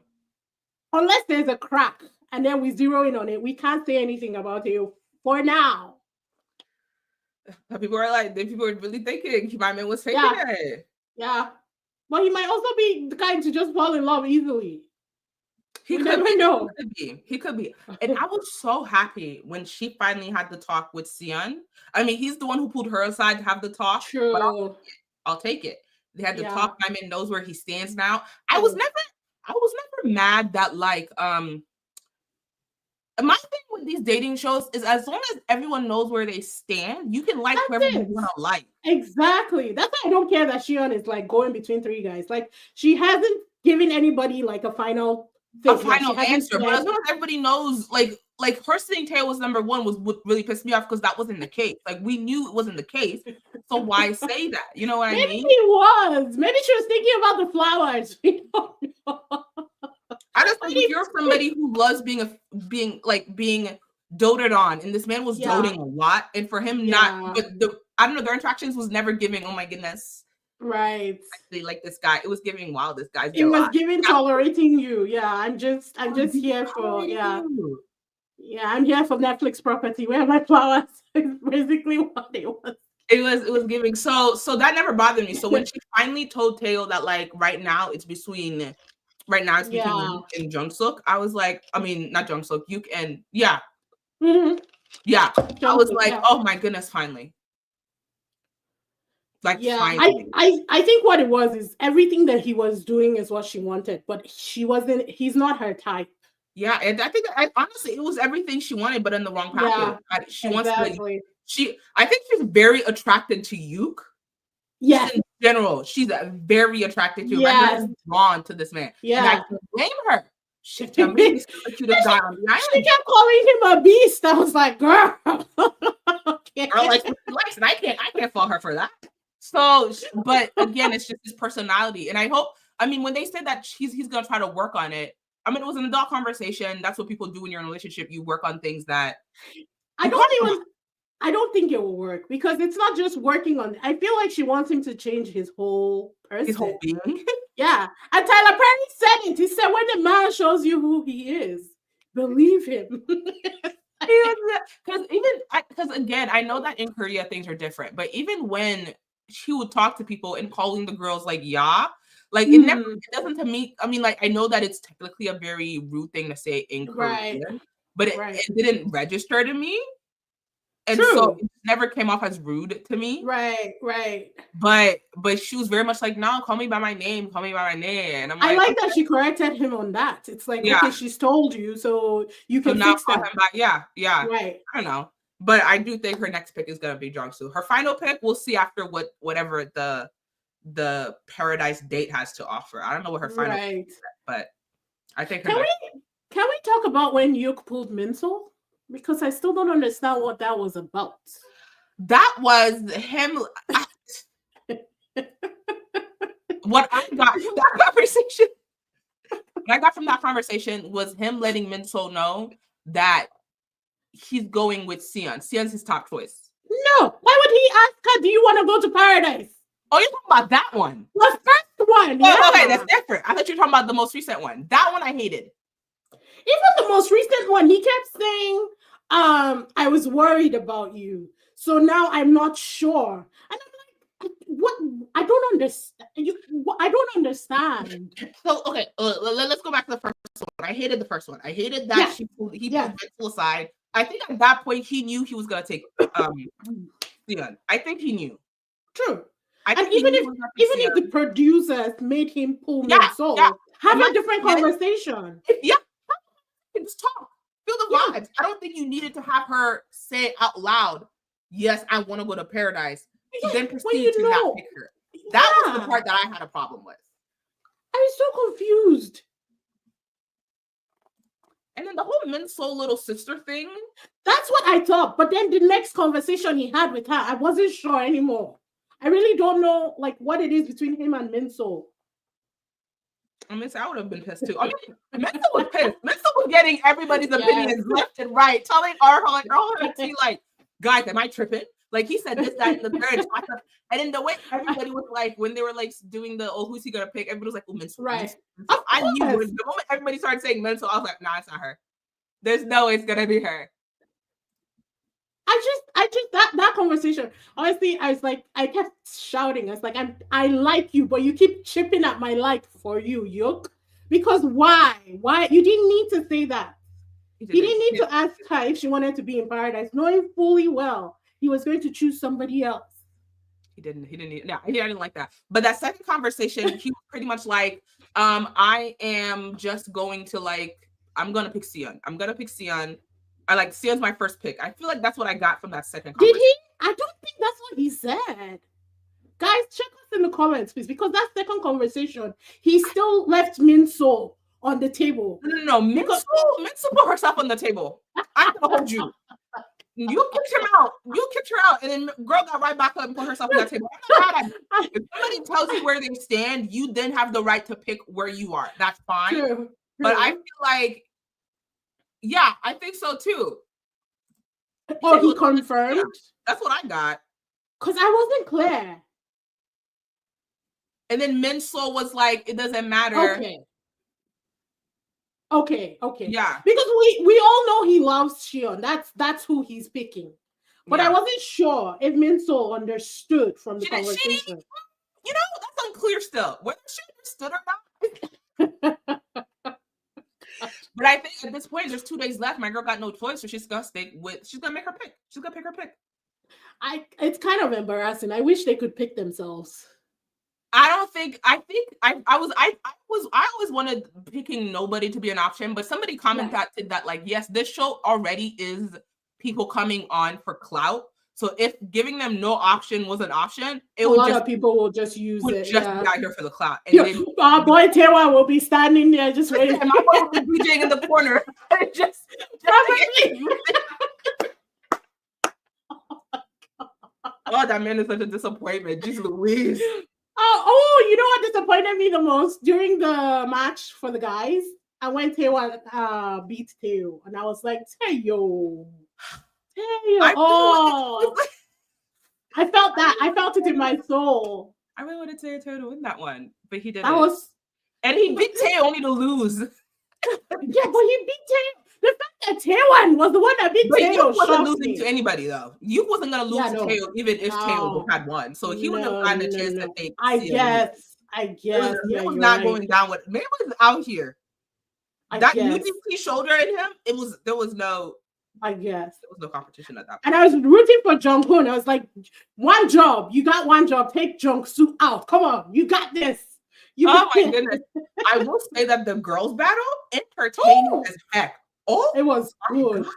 Speaker 2: Unless there's a crack and then we zero in on it, we can't say anything about it for now.
Speaker 1: People are really thinking my man was faking it.
Speaker 2: Yeah. But he might also be the kind to just fall in love easily.
Speaker 1: He could be. And I was so happy when she finally had the talk with Sion. I mean, he's the one who pulled her aside to have the talk.
Speaker 2: True.
Speaker 1: But I'll take it. They had to talk. My man knows where he stands now. I was never mad that my thing with these dating shows is as long as everyone knows where they stand, you can like whoever you want to like.
Speaker 2: Exactly. That's why I don't care that Shion is like going between three guys. Like, she hasn't given anybody like a final
Speaker 1: answer. But as long as everybody knows, like her saying Teo was number one was what really pissed me off because that wasn't the case. Like, we knew it wasn't the case. So why say that? You know what I mean?
Speaker 2: Maybe he was. Maybe she was thinking about the flowers. We don't know.
Speaker 1: I just think if you're somebody who loves being doted on, and this man was doting a lot, and for him not, but I don't know, their interactions was never giving, oh my goodness.
Speaker 2: Right.
Speaker 1: Actually, like this guy, it was giving, wow, this guy's
Speaker 2: it was giving tolerating you. Yeah, I'm just here for I'm here for Netflix property. Where are my flowers? It's basically what it was.
Speaker 1: It was giving. So that never bothered me. So when she finally told Teo that like right now it's between Yuke and Jungsuk, I was like, I mean not Jungsuk, Yuke and
Speaker 2: Mm-hmm.
Speaker 1: Yeah. I was like, oh my goodness, finally. Like, finally.
Speaker 2: I think what it was is everything that he was doing is what she wanted, but he's not her type.
Speaker 1: Yeah, and I think honestly it was everything she wanted, but in the wrong package. I think she's very attracted to Yuke.
Speaker 2: Yes.
Speaker 1: In general, she's very attracted to him.
Speaker 2: Yes.
Speaker 1: Drawn to this man.
Speaker 2: Yeah.
Speaker 1: And I can blame her. She kept calling
Speaker 2: him a beast. I was like, girl.
Speaker 1: Okay. Girl, like she likes, and I can't fault her for that. So, but again, it's just his personality. And I hope, I mean, when they said that he's gonna try to work on it, I mean, it was an adult conversation. That's what people do when you're in a relationship. You work on things that
Speaker 2: I don't think it will work because it's not just working on. I feel like she wants him to change his whole person.
Speaker 1: his whole being.
Speaker 2: Yeah. And Tyler Perry said it. He said, when the man shows you who he is, believe him.
Speaker 1: Because again, I know that in Korea things are different, but even when she would talk to people and calling the girls like "ya," like it doesn't to me. I mean, like I know that it's technically a very rude thing to say in Korean, but it didn't register to me. And so it never came off as rude to me.
Speaker 2: Right.
Speaker 1: But she was very much like, no, call me by my name. And I'm
Speaker 2: I
Speaker 1: like
Speaker 2: that she corrected him on that. It's like, okay, she's told you, so you can fix that.
Speaker 1: Yeah.
Speaker 2: Right.
Speaker 1: I don't know. But I do think her next pick is gonna be Jongsu. Her final pick, we'll see after whatever the Paradise date has to offer. I don't know what her final pick is, but I think
Speaker 2: can we talk about when Yuk pulled Minsol? Because I still don't understand what that was about.
Speaker 1: That was him. What I got from that conversation was him letting Minsol know that he's going with Sion. Sion's his top choice.
Speaker 2: No. Why would he ask her, do you want to go to Paradise?
Speaker 1: Oh, you're talking about that one.
Speaker 2: The first one.
Speaker 1: Oh, okay, that's different. I thought you were talking about the most recent one. That one I hated.
Speaker 2: Even the most recent one, he kept saying, I was worried about you. So now I'm not sure. And I'm like, what? I don't understand. I don't understand.
Speaker 1: So, okay, let's go back to the first one. I hated the first one. I hated that he pulled Minsol aside. I think at that point he knew he was going to take Sion. I think he knew.
Speaker 2: True. And even if the producers made him pull Minsol, have a different conversation.
Speaker 1: Just talk. Feel the vibes. I don't think you needed to have her say out loud, yes, I want to go to Paradise. Then proceed to not pick her. That was the part that I had a problem with.
Speaker 2: I was so confused.
Speaker 1: And then the whole Minsol little sister thing.
Speaker 2: That's what I thought. But then the next conversation he had with her, I wasn't sure anymore. I really don't know like what it is between him and Minsol.
Speaker 1: I mean, I would have been pissed too. I mean, Minsol was pissed. Minsol was getting everybody's opinions left and right, telling her like, guys, am I tripping? Like he said this, that, and the third. And then the way everybody was like, when they were like doing the, who's he gonna pick? Everybody was like, oh, Minsol.
Speaker 2: Right.
Speaker 1: I knew the moment everybody started saying Minsol, I was like, nah, it's not her. There's no way it's gonna be her.
Speaker 2: I just that conversation. Honestly, I was like, I kept shouting. I was like, I like you, but you keep chipping at my like for you, Yuk. Because why? Why you didn't need to say that? He didn't need to ask her if she wanted to be in Paradise, knowing fully well he was going to choose somebody else.
Speaker 1: He didn't like that. But that second conversation, he was pretty much like, I am just going to I'm gonna pick Sion. I like Sion's my first pick. I feel like that's what I got from that second conversation.
Speaker 2: Did he? I don't think that's what he said. Guys, check us in the comments, please, because that second conversation, he still left Minsol on the table.
Speaker 1: No, Minsol put herself on the table. I'm gonna hold you. You kicked her out, and then girl got right back up and put herself on that table. If somebody tells you where they stand, you then have the right to pick where you are. That's fine. True. But I feel like, yeah, I think so too.
Speaker 2: Oh, he confirmed?
Speaker 1: That's what I got.
Speaker 2: Because I wasn't clear.
Speaker 1: And then Minsol was like, it doesn't matter.
Speaker 2: Okay.
Speaker 1: Yeah.
Speaker 2: Because we all know he loves Sion. That's who he's picking. But I wasn't sure if Minsol understood from the conversation.
Speaker 1: That's unclear still. Whether she understood or not. But I think at this point, there's 2 days left. My girl got no choice, so she's gonna make her pick. She's gonna pick her pick.
Speaker 2: It's kind of embarrassing. I wish they could pick themselves.
Speaker 1: I always wanted picking nobody to be an option, but somebody commented that like, yes, this show already is people coming on for clout. So if giving them no option was an option,
Speaker 2: a lot of people will just use it.
Speaker 1: Just be out here for the clout. And
Speaker 2: our boy Tewa will be standing there just waiting.
Speaker 1: And my boy will be DJing in the corner. Oh, that man is such a disappointment. Jeez Louise.
Speaker 2: Oh, you know what disappointed me the most during the match for the guys? I went Teo beat Teo, and I was like, Teo.
Speaker 1: I
Speaker 2: Oh, I felt that. I felt it in my soul.
Speaker 1: I really wanted Teo to win that one, but he didn't.
Speaker 2: I was,
Speaker 1: and he beat Teo only to lose.
Speaker 2: Yeah, but he beat Teo. The fact that Teo was the one that beat Teo.
Speaker 1: You wasn't losing to anybody though. You wasn't gonna lose to Teo even if Teo had won. So he wouldn't have gotten a chance to take.
Speaker 2: I guess.
Speaker 1: It was not going down with. Man was out here. That UDP shoulder in him. There was no.
Speaker 2: I guess
Speaker 1: there was no competition at that point.
Speaker 2: And I was rooting for Jungkook. I was like, one job. You got one job. Take Jungkook out. Come on, you got this.
Speaker 1: Oh my goodness. I will say that the girls' battle entertaining as heck. Oh,
Speaker 2: it was good.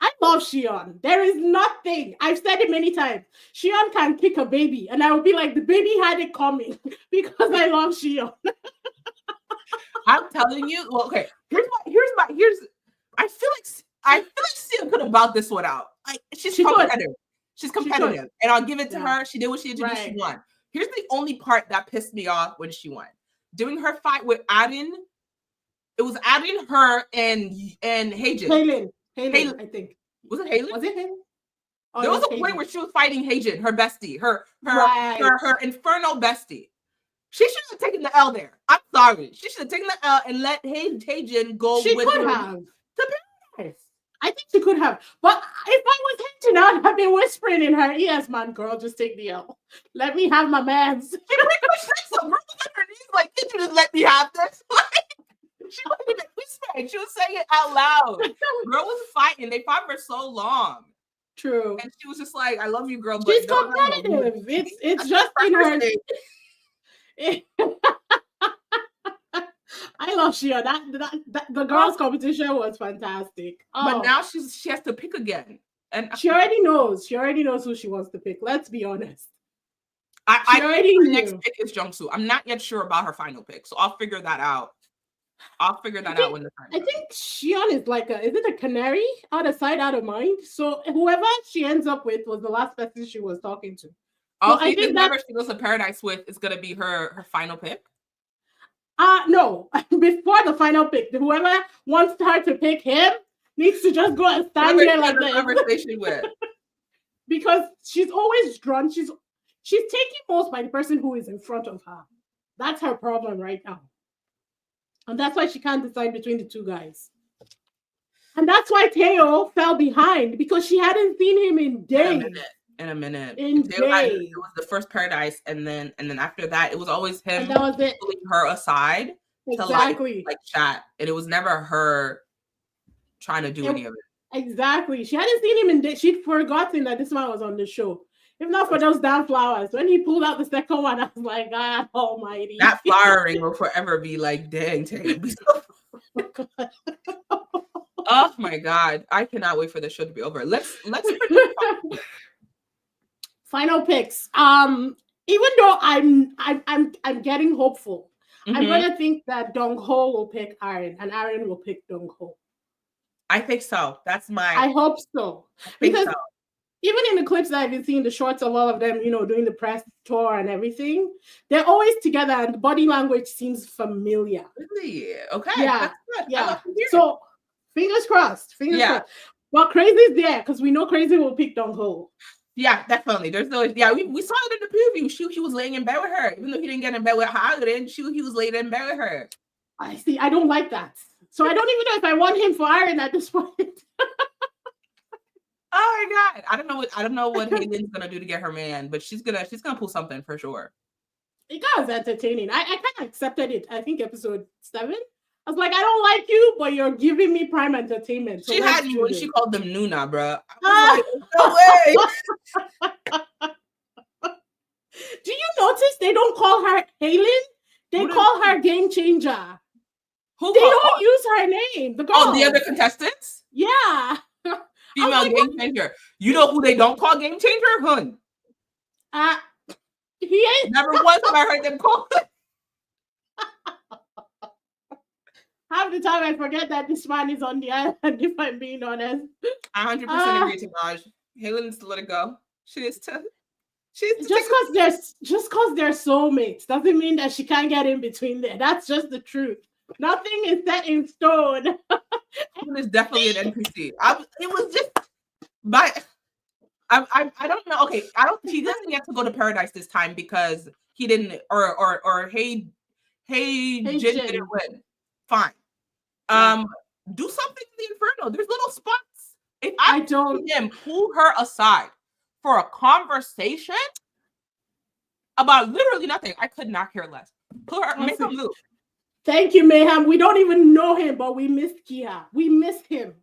Speaker 2: I love Xion. There is nothing. I've said it many times. Xion can kick a baby, and I will be like, the baby had it coming because I love Xion.
Speaker 1: I'm telling you. Well, okay. I feel like Xion could have bought this one out. Like she's competitive. She's competitive, and I'll give it to her. She did what she had to do. She won. Here's the only part that pissed me off when she won. During her fight with Aden, it was Aden, her, and Heijin.
Speaker 2: Halen, I think.
Speaker 1: Was it Halen?
Speaker 2: Was it Halen? Oh,
Speaker 1: there was a point where she was fighting Heijin, her bestie, her Inferno bestie. She should have taken the L there. I'm sorry. She should have taken the L and let Heijin go.
Speaker 2: She could have. I think she could have. But if I was hinting out, I've been whispering in her ears, man, girl, just take the L. Let me have my mans.
Speaker 1: She was on her knees like, did you just let me have this? She wasn't even whispering. She was saying it out loud. Girl was fighting. They fought for so long.
Speaker 2: True.
Speaker 1: And she was just like, I love you, girl. But
Speaker 2: she's competitive. It's just in her. I love Xion. That the girls' competition was fantastic.
Speaker 1: But now she has to pick again. And
Speaker 2: she already knows. She already knows who she wants to pick. Let's be honest.
Speaker 1: I already her next pick is Jungkook. I'm not yet sure about her final pick, so I'll figure that out. Out when the time.
Speaker 2: I think Xion is like is it a canary? Out of sight, out of mind. So whoever she ends up with was the last person she was talking to.
Speaker 1: So I think whoever she goes to Paradise with is gonna be her final pick.
Speaker 2: No. Before the final pick, whoever wants her to pick him needs to just go and stand there like that.
Speaker 1: Conversation with.
Speaker 2: Because she's always drawn. She's taking most by the person who is in front of her. That's her problem right now. And that's why she can't decide between the two guys. And that's why Teo fell behind, because she hadn't seen him in days.
Speaker 1: In a minute.
Speaker 2: In days.
Speaker 1: It was the first Paradise, and then after that, it was always him pulling her aside to like chat. And it was never her trying to do any of it.
Speaker 2: Exactly. She hadn't seen him in days. She'd forgotten that this man was on the show. If not for those damn flowers. When he pulled out the second one, I was like, God almighty.
Speaker 1: That flower ring will forever be like, dang, oh my God. I cannot wait for the show to be over. Let's
Speaker 2: final picks. Even though I'm getting hopeful, I'm gonna think that Dongho will pick Aaron and Aaron will pick Dongho.
Speaker 1: I think so. That's my
Speaker 2: I hope so. Because even in the clips that I've been seeing, the shorts of all of them, doing the press tour and everything, they're always together and the body language seems familiar.
Speaker 1: Really? Okay.
Speaker 2: Yeah. Yeah. So fingers crossed. Fingers crossed. But Crazy's there because we know Crazy will pick Dongho.
Speaker 1: Yeah, definitely. There's no, we saw it in the preview. He was laying in bed with her. Even though he didn't get in bed with her, he was laying in bed with her.
Speaker 2: I see. I don't like that. So I don't even know if I want him for Aaron at this point.
Speaker 1: Oh my God. I don't know what Halen's gonna do to get her man, but she's gonna pull something for sure.
Speaker 2: It was entertaining. I kind of accepted it. I think episode 7. I was like, I don't like you, but you're giving me prime entertainment. So
Speaker 1: she had me when she called them Nuna, bro. I was like, no
Speaker 2: way. Do you notice they don't call her Halen? They call her Game Changer. They don't use her name. The girl.
Speaker 1: Oh, the other contestants?
Speaker 2: Yeah.
Speaker 1: Female Game Changer. You know who they don't call Game Changer? Hun.
Speaker 2: He ain't.
Speaker 1: Never once have I heard them call it.
Speaker 2: Half the time I forget that this man is on the island, if I'm being honest.
Speaker 1: 100% agree, Tamaj. Halen needs to let it go. She needs to. She's
Speaker 2: just because they're soulmates doesn't mean that she can't get in between there. That's just the truth. Nothing is set in stone.
Speaker 1: It was definitely an NPC. It was just I don't know. Okay, he doesn't get to go to paradise this time because he didn't or hey Jin didn't win. Fine. Do something in the Inferno. There's little spots. If I don't him pull her aside for a conversation about literally nothing, I could not care less. Pull her, make a move.
Speaker 2: Thank you, Mayhem. We don't even know him, but we missed Kia. We missed him.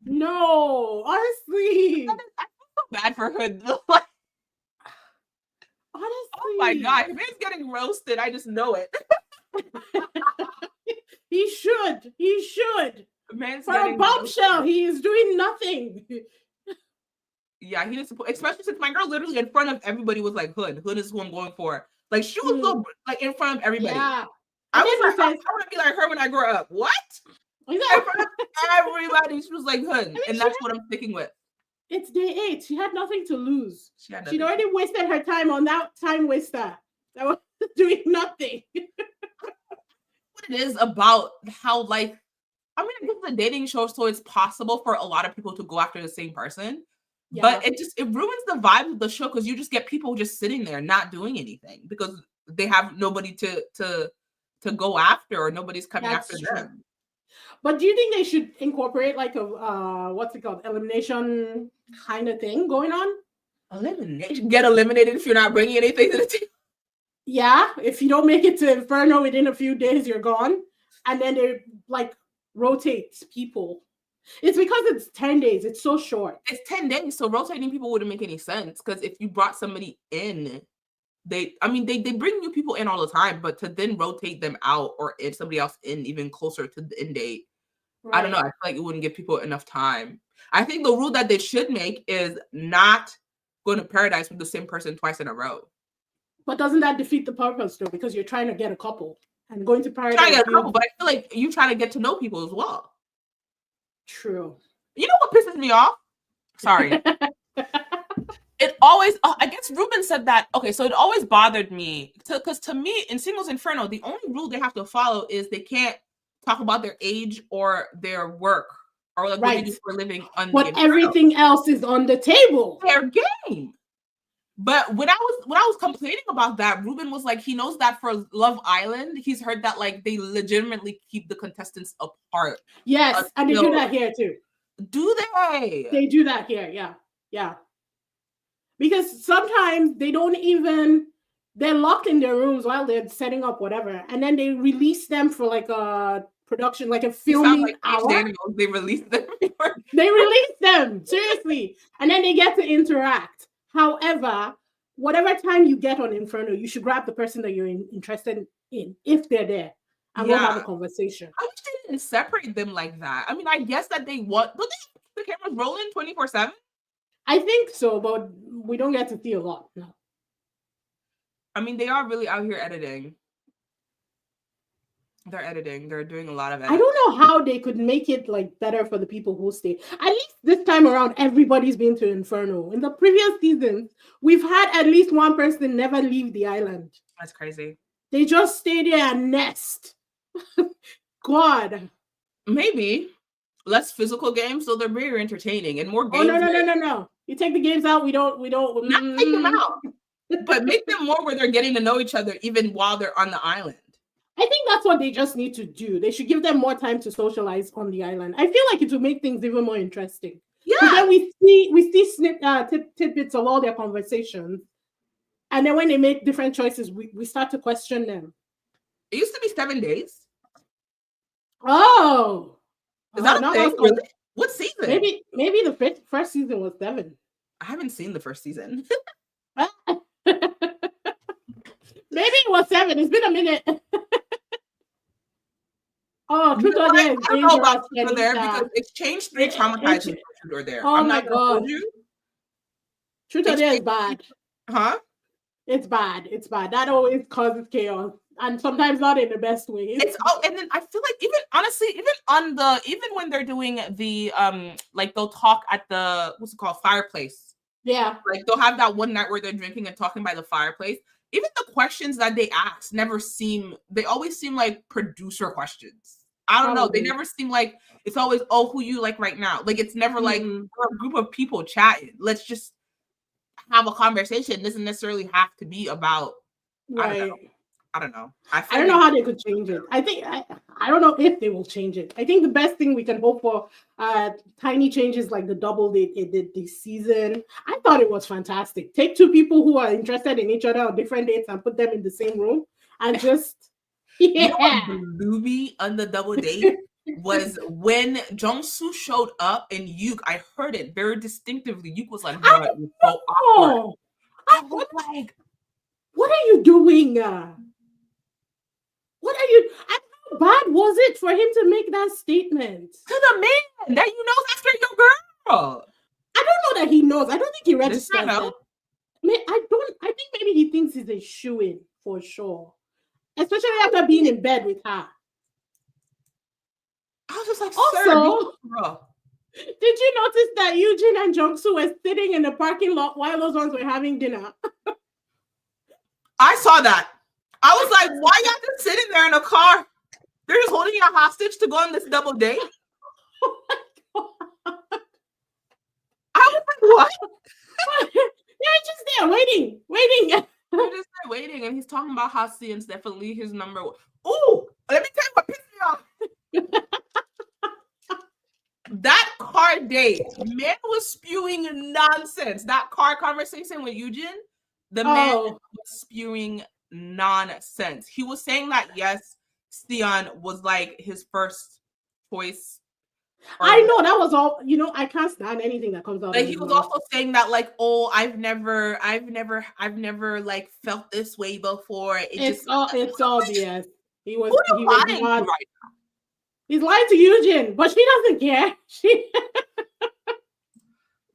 Speaker 2: No, honestly.
Speaker 1: I feel so bad for her.
Speaker 2: Honestly.
Speaker 1: Oh my God. If he's getting roasted, I just know it.
Speaker 2: He should.
Speaker 1: Man's
Speaker 2: for a bombshell, he is doing nothing.
Speaker 1: Yeah, he needs to, especially since my girl literally in front of everybody was like, Hood is who I'm going for. Like, she was so, like, in front of everybody. Yeah. I was like, I want to be like her when I grow up. What? In front of everybody, she was like, Hood. And that's what I'm sticking with.
Speaker 2: It's day 8. She had nothing to lose. She'd already wasted her time on that time waster that was doing nothing.
Speaker 1: What it is about how, like, I mean, it's a dating show, so it's possible for a lot of people to go after the same person. Yeah. But it ruins the vibe of the show because you just get people just sitting there not doing anything because they have nobody to go after or nobody's coming after them.
Speaker 2: But do you think they should incorporate like a what's it called, elimination kind of thing going on?
Speaker 1: Elimination? Get eliminated if you're not bringing anything to the team.
Speaker 2: Yeah, if you don't make it to Inferno within a few days, you're gone. And then they like rotate people. It's because it's 10 days. It's so short.
Speaker 1: It's 10 days, so rotating people wouldn't make any sense because if you brought somebody in, they bring new people in all the time, but to then rotate them out or if somebody else in even closer to the end date, right. I don't know. I feel like it wouldn't give people enough time. I think the rule that they should make is not going to paradise with the same person twice in a row.
Speaker 2: But doesn't that defeat the purpose though? Because you're trying to get a couple and going to paradise.
Speaker 1: Trying to get a couple, but I feel like you trying to get to know people as well.
Speaker 2: True.
Speaker 1: You know what pisses me off? Sorry. It always, I guess Ruben said that, okay, so it always bothered me because to me, in Singles Inferno, the only rule they have to follow is they can't talk about their age or their work or like what they do for a living.
Speaker 2: But everything else is on the table.
Speaker 1: Their game. But when I was complaining about that, Ruben was like, he knows that for Love Island, he's heard that like they legitimately keep the contestants apart.
Speaker 2: Yes, and they do that here too.
Speaker 1: Do they?
Speaker 2: They do that here, yeah. Because sometimes they don't even, they're locked in their rooms while they're setting up whatever, and then they release them for like a production, like a filming hour.
Speaker 1: Daniels, they release them.
Speaker 2: They release them, seriously, and then they get to interact. However, whatever time you get on Inferno, you should grab the person that you're interested in, if they're there, and we'll have a conversation.
Speaker 1: I wish they didn't separate them like that. I mean, I guess that they want, but the cameras rolling 24/7?
Speaker 2: I think so, but we don't get to see a lot. No.
Speaker 1: I mean, they are really out here editing. They're editing. They're doing a lot of editing.
Speaker 2: I don't know how they could make it like better for the people who stay. At least this time around, everybody's been to Inferno. In the previous seasons, we've had at least one person never leave the island.
Speaker 1: That's crazy.
Speaker 2: They just stay there and nest. God.
Speaker 1: Maybe less physical games, so they're very entertaining and more games.
Speaker 2: Oh no. You take the games out, we don't
Speaker 1: not take them out. But make them more where they're getting to know each other even while they're on the island.
Speaker 2: I think that's what they just need to do. They should give them more time to socialize on the island. I feel like it will make things even more interesting. Yeah. Then we see tidbits of all their conversations. And then when they make different choices, we start to question them.
Speaker 1: It used to be 7 days.
Speaker 2: Oh.
Speaker 1: Is that a thing? Really? What season?
Speaker 2: Maybe the first season was 7.
Speaker 1: I haven't seen the first season.
Speaker 2: Maybe it was 7. It's been a minute. Oh, Truth or Dare.
Speaker 1: I don't know about Truth or Dare because Exchange 3 traumatized me for Truth or Dare.
Speaker 2: Oh my God. Truth or Dare is bad.
Speaker 1: Huh?
Speaker 2: It's bad. That always causes chaos. And sometimes not in the best way.
Speaker 1: And then I feel like even when they're doing the like they'll talk at the what's it called, fireplace
Speaker 2: Yeah.
Speaker 1: Like they'll have that one night where they're drinking and talking by the fireplace. Even the questions that they ask they always seem like producer questions. I don't know. They
Speaker 2: Probably.
Speaker 1: never seem like it's always, oh, who you like right now. Like it's never like
Speaker 2: Mm-mm.
Speaker 1: we're a group of people chatting. Let's just have a conversation. It doesn't necessarily have to be about,
Speaker 2: Right.
Speaker 1: I don't know.
Speaker 2: I don't know how they could change it. I don't know if they will change it. I think the best thing we can hope for tiny changes like the double they did this season. I thought it was fantastic. Take two people who are interested in each other on different dates and put them in the same room and just
Speaker 1: You know what blew me on the double date was when Jungsu showed up and Yuk, I heard it very distinctively. Yuk was like, bro, it was so awkward. I was like,
Speaker 2: what are you doing? What are you? How bad was it for him to make that statement
Speaker 1: to the man that you know after your girl?
Speaker 2: I don't know that he knows. I don't think he registers that. I think maybe he thinks he's a shoo-in for sure, especially after being in bed with her.
Speaker 1: I was just like,
Speaker 2: also,
Speaker 1: bro.
Speaker 2: Did you notice that Eugene and Jungsu were sitting in the parking lot while those ones were having dinner?
Speaker 1: I saw that. I was like, why y'all just sitting there in a car? They're just holding you hostage to go on this double date? Oh my God. I was like, what?
Speaker 2: They're just there waiting.
Speaker 1: They're just there waiting, and he's talking about how Sion's definitely his number one. Ooh, let me tell you what pissed me off. That car date, man was spewing nonsense. That car conversation with Eugene, the man was spewing nonsense. He was saying that yes, Sion was like his first choice.
Speaker 2: I know that was all. You know, I can't stand anything that comes out.
Speaker 1: Like he was also saying that, like, oh, I've never like felt this way before.
Speaker 2: It's all BS. He was
Speaker 1: lying
Speaker 2: not,
Speaker 1: right now.
Speaker 2: He's lying to Eugene, but she doesn't care. She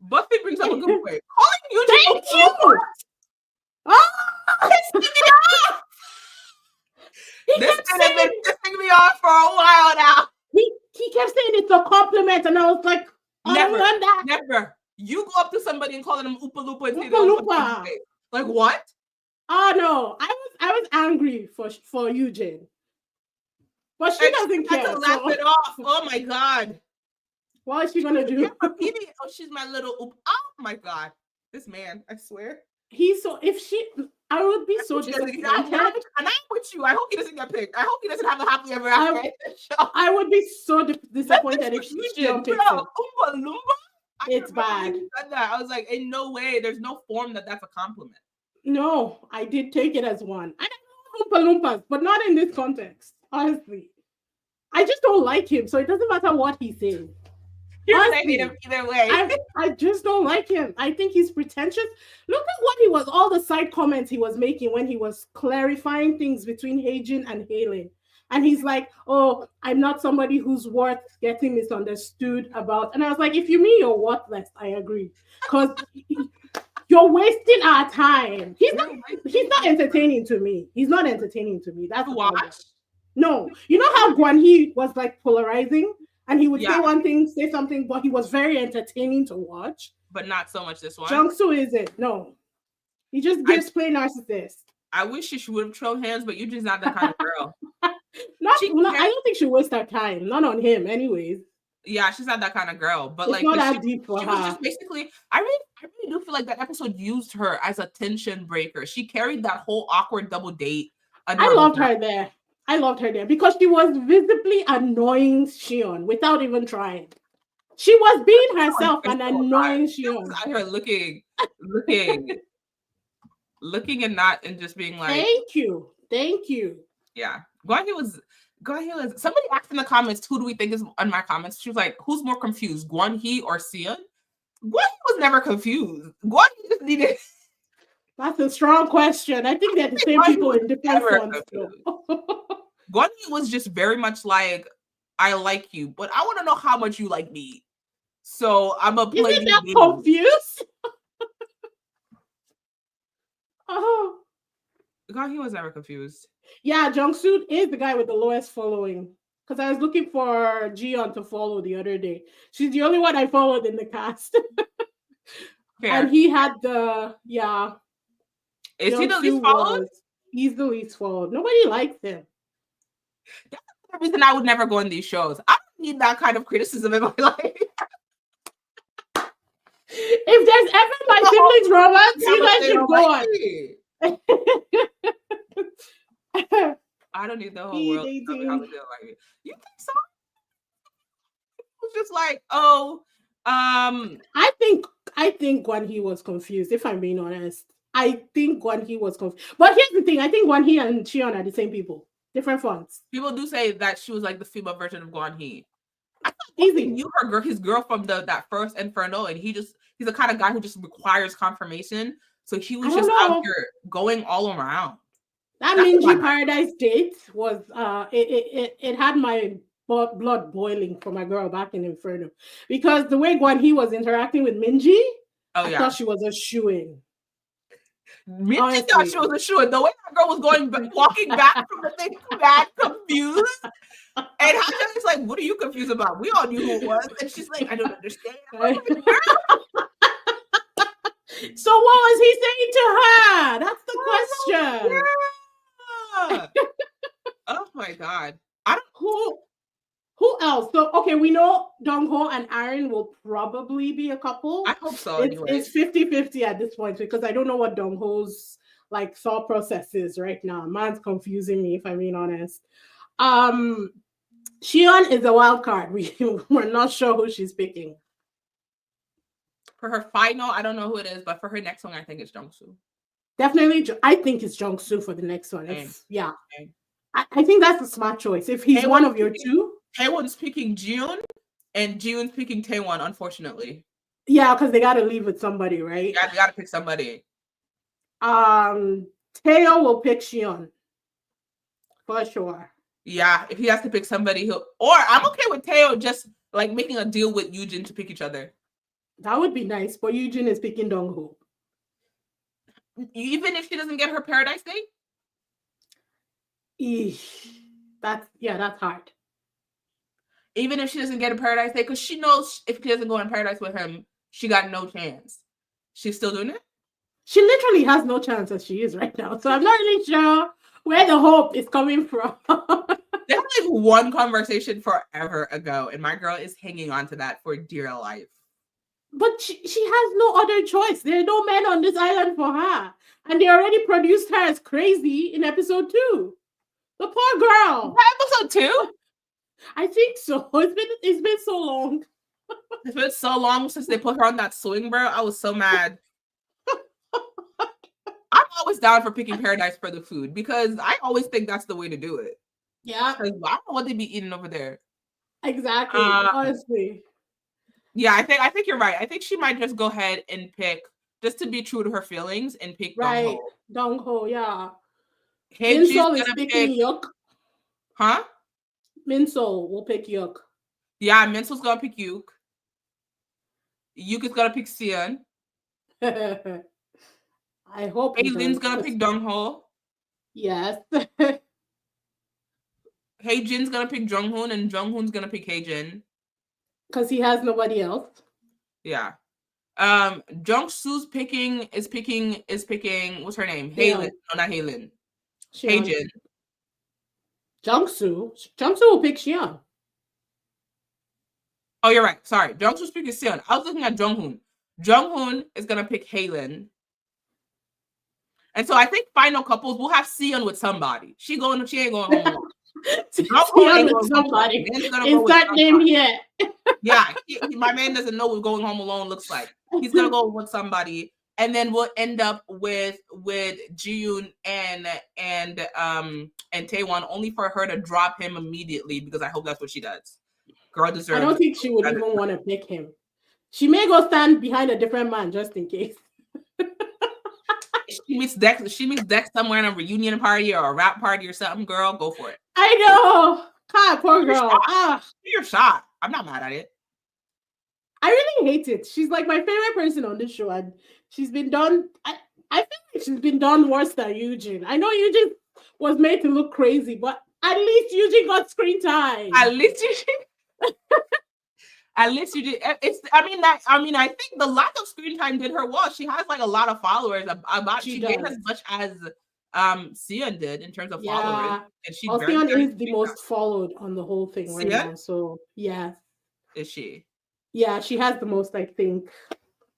Speaker 1: Buffy brings up a good point. Calling Eugene.
Speaker 2: Thank you.
Speaker 1: This has been pissing me off for a while now.
Speaker 2: He kept saying it's a compliment, and I was like,
Speaker 1: never. You go up to somebody and call them Oopa Loopa and say Loompa. Like what?
Speaker 2: Oh no, I was angry for Eugene, but she doesn't care.
Speaker 1: To laugh it off. Oh my God.
Speaker 2: What is she gonna do?
Speaker 1: Oh, she's my little Oop. Oh my God, this man! I swear.
Speaker 2: I would be so disappointed.
Speaker 1: And I'm with you. I hope he doesn't get picked. I hope he doesn't have a happily ever after.
Speaker 2: I would be so disappointed if she don't pick him.
Speaker 1: Oompa Loompa?
Speaker 2: It's bad.
Speaker 1: I was like, in no way. There's no form that's a compliment.
Speaker 2: No, I did take it as one. I don't know Oompa Loompas, but not in this context. Honestly, I just don't like him, so it doesn't matter what he says.
Speaker 1: I hate him either way.
Speaker 2: I just don't like him. I think he's pretentious. Look at what all the side comments he was making when he was clarifying things between Heijin and Halen. And he's like, oh, I'm not somebody who's worth getting misunderstood about. And I was like, if you mean you're worthless, I agree. Because you're wasting our time. He's not entertaining to me. He's not entertaining to me. That's
Speaker 1: what?
Speaker 2: No. You know how Guan He was like polarizing? And he would say one thing, say something, but he was very entertaining to watch.
Speaker 1: But not so much this one.
Speaker 2: Jungsu isn't. No. He just gives plain narcissist.
Speaker 1: I wish she would have thrown hands, but you're just not that kind of girl.
Speaker 2: I don't think she wastes her time. Not on him, anyways.
Speaker 1: Yeah, she's not that kind of girl. But
Speaker 2: it's
Speaker 1: like,
Speaker 2: not that deep for
Speaker 1: she
Speaker 2: her.
Speaker 1: Was just basically, I really do feel like that episode used her as a tension breaker. She carried that whole awkward double date.
Speaker 2: I loved her there. Because she was visibly annoying Shion without even trying. She was being herself and annoying Shion.
Speaker 1: I heard looking and not and just being like,
Speaker 2: thank you.
Speaker 1: Yeah, Guanhi was. Somebody asked in the comments, who do we think is on my comments? She was like, who's more confused, Guanhi or Sion? Guanhi was never confused. Guanhi just needed.
Speaker 2: That's a strong question. I think they're the same people in different forms.
Speaker 1: Guanhi was just very much like, I like you, but I want to know how much you like me. So I'm a play.
Speaker 2: Isn't that confused? Oh.
Speaker 1: Guanhi was never confused.
Speaker 2: Yeah, Jungsu is the guy with the lowest following. Because I was looking for Jiyeon to follow the other day. She's the only one I followed in the cast. And he had the
Speaker 1: Is he the
Speaker 2: Jung-soo
Speaker 1: least followed?
Speaker 2: He's the least followed. Nobody likes him.
Speaker 1: That's the reason I would never go in these shows. I don't need that kind of criticism in my life.
Speaker 2: If there's ever my siblings romance, you guys should go on.
Speaker 1: I don't need the whole world to tell me how to do it like me. You think so? It was just like,
Speaker 2: I think Guan Hee was confused, if I'm being honest. I think Guan Hee was confused. But here's the thing, I think Guan Hee and Cheon are the same people. Different fonts.
Speaker 1: People do say that she was like the female version of Guan Hee. I thought
Speaker 2: Easy.
Speaker 1: He knew his girl from that first Inferno, and he's the kind of guy who just requires confirmation. So he was just out here going all around.
Speaker 2: That Minji Paradise date was it had my blood boiling for my girl back in Inferno, because the way Guan Hee was interacting with Minji, I thought she was a shoo-in.
Speaker 1: Minji thought she was a shoo-in. The way that girl was walking back from the thing, mad confused. And Haja's like, what are you confused about? We all knew who it was. And she's like, I don't understand.
Speaker 2: So what was he saying to her? That's the question.
Speaker 1: Yeah. Oh my God.
Speaker 2: Who else? So okay, we know Dongho and Aaron will probably be a couple.
Speaker 1: I hope so.
Speaker 2: It's 50-50 at this point, because I don't know what Dongho's like thought process is right now. Man's confusing me, if I'm being honest. Cheon is a wild card. We're not sure who she's picking.
Speaker 1: For her final, I don't know who it is, but for her next one, I think it's Jung-soo.
Speaker 2: Definitely, I think it's Jung-soo for the next one. I think that's a smart choice. If he's one of your two.
Speaker 1: Taewon's picking Jiun, and Jiun's picking Taewon, unfortunately.
Speaker 2: Yeah, because they got to leave with somebody, right?
Speaker 1: Yeah, they got to pick somebody.
Speaker 2: Taeo will pick Cheon. For sure.
Speaker 1: Yeah, if he has to pick somebody, I'm okay with Taeo just like making a deal with Yoojin to pick each other.
Speaker 2: That would be nice, but Yoojin is picking Dongho.
Speaker 1: Even if she doesn't get her Paradise date?
Speaker 2: That's hard.
Speaker 1: Even if she doesn't get a Paradise date, because she knows if she doesn't go in Paradise with him, she got no chance. She's still doing it?
Speaker 2: She literally has no chance as she is right now. So I'm not really sure where the hope is coming from.
Speaker 1: There's like one conversation forever ago, and my girl is hanging on to that for dear life.
Speaker 2: But she has no other choice. There are no men on this island for her. And they already produced her as crazy in episode 2. The poor girl.
Speaker 1: Episode 2?
Speaker 2: I think so. It's been so long.
Speaker 1: It's been so long since they put her on that swing, bro. I was so mad. I'm always down for picking Paradise for the food, because I always think that's the way to do it.
Speaker 2: Yeah.
Speaker 1: Because I don't know what they be eating over there.
Speaker 2: Exactly. Honestly.
Speaker 1: Yeah, I think you're right. I think she might just go ahead and pick, just to be true to her feelings, and pick Dongho.
Speaker 2: Dongho, yeah.
Speaker 1: Minsol
Speaker 2: is picking Yuk.
Speaker 1: Huh?
Speaker 2: Minsol will pick Yuk.
Speaker 1: Yeah, Minsol's gonna pick Yuk. Yuk is gonna pick Sion.
Speaker 2: I hope
Speaker 1: Aylin's gonna pick Dongho.
Speaker 2: Yes.
Speaker 1: Haejin's gonna pick Junghoon, and Junghoon's gonna pick Haejin.
Speaker 2: Because he has nobody else.
Speaker 1: Yeah. Jung-soo's picking what's her name? Haylin. No, not Haylin. Haejin.
Speaker 2: Jung-soo will pick Xion.
Speaker 1: Oh, you're right. Sorry. Jung-soo's picking Xion. I was looking at Junghoon. Junghoon is gonna pick Haylin. And so I think final couples will have Sion with somebody. She ain't going home.
Speaker 2: Sion with somebody. Insert name here.
Speaker 1: Yeah, my man doesn't know what going home alone looks like. He's gonna go with somebody, and then we'll end up with Jiyoon and Taewon, only for her to drop him immediately, because I hope that's what she does. Girl deserves.
Speaker 2: I don't think she would even want to pick him. She may go stand behind a different man just in case.
Speaker 1: She meets Dex somewhere in a reunion party or a rap party or something. Girl, go for it.
Speaker 2: I know. God, poor girl.
Speaker 1: You're shot. I'm not mad at it.
Speaker 2: I really hate it. She's like my favorite person on this show, and she's been done. I feel like she's been done worse than Yoojin. I know Yoojin was made to look crazy, but at least Yoojin got screen time.
Speaker 1: At least At least you did. I think the lack of screen time did her well. She has like a lot of followers. She gained as much as Sion did in terms of followers, and she
Speaker 2: Sion is the most followed on the whole thing right now. So yeah,
Speaker 1: is she?
Speaker 2: Yeah, she has the most. I think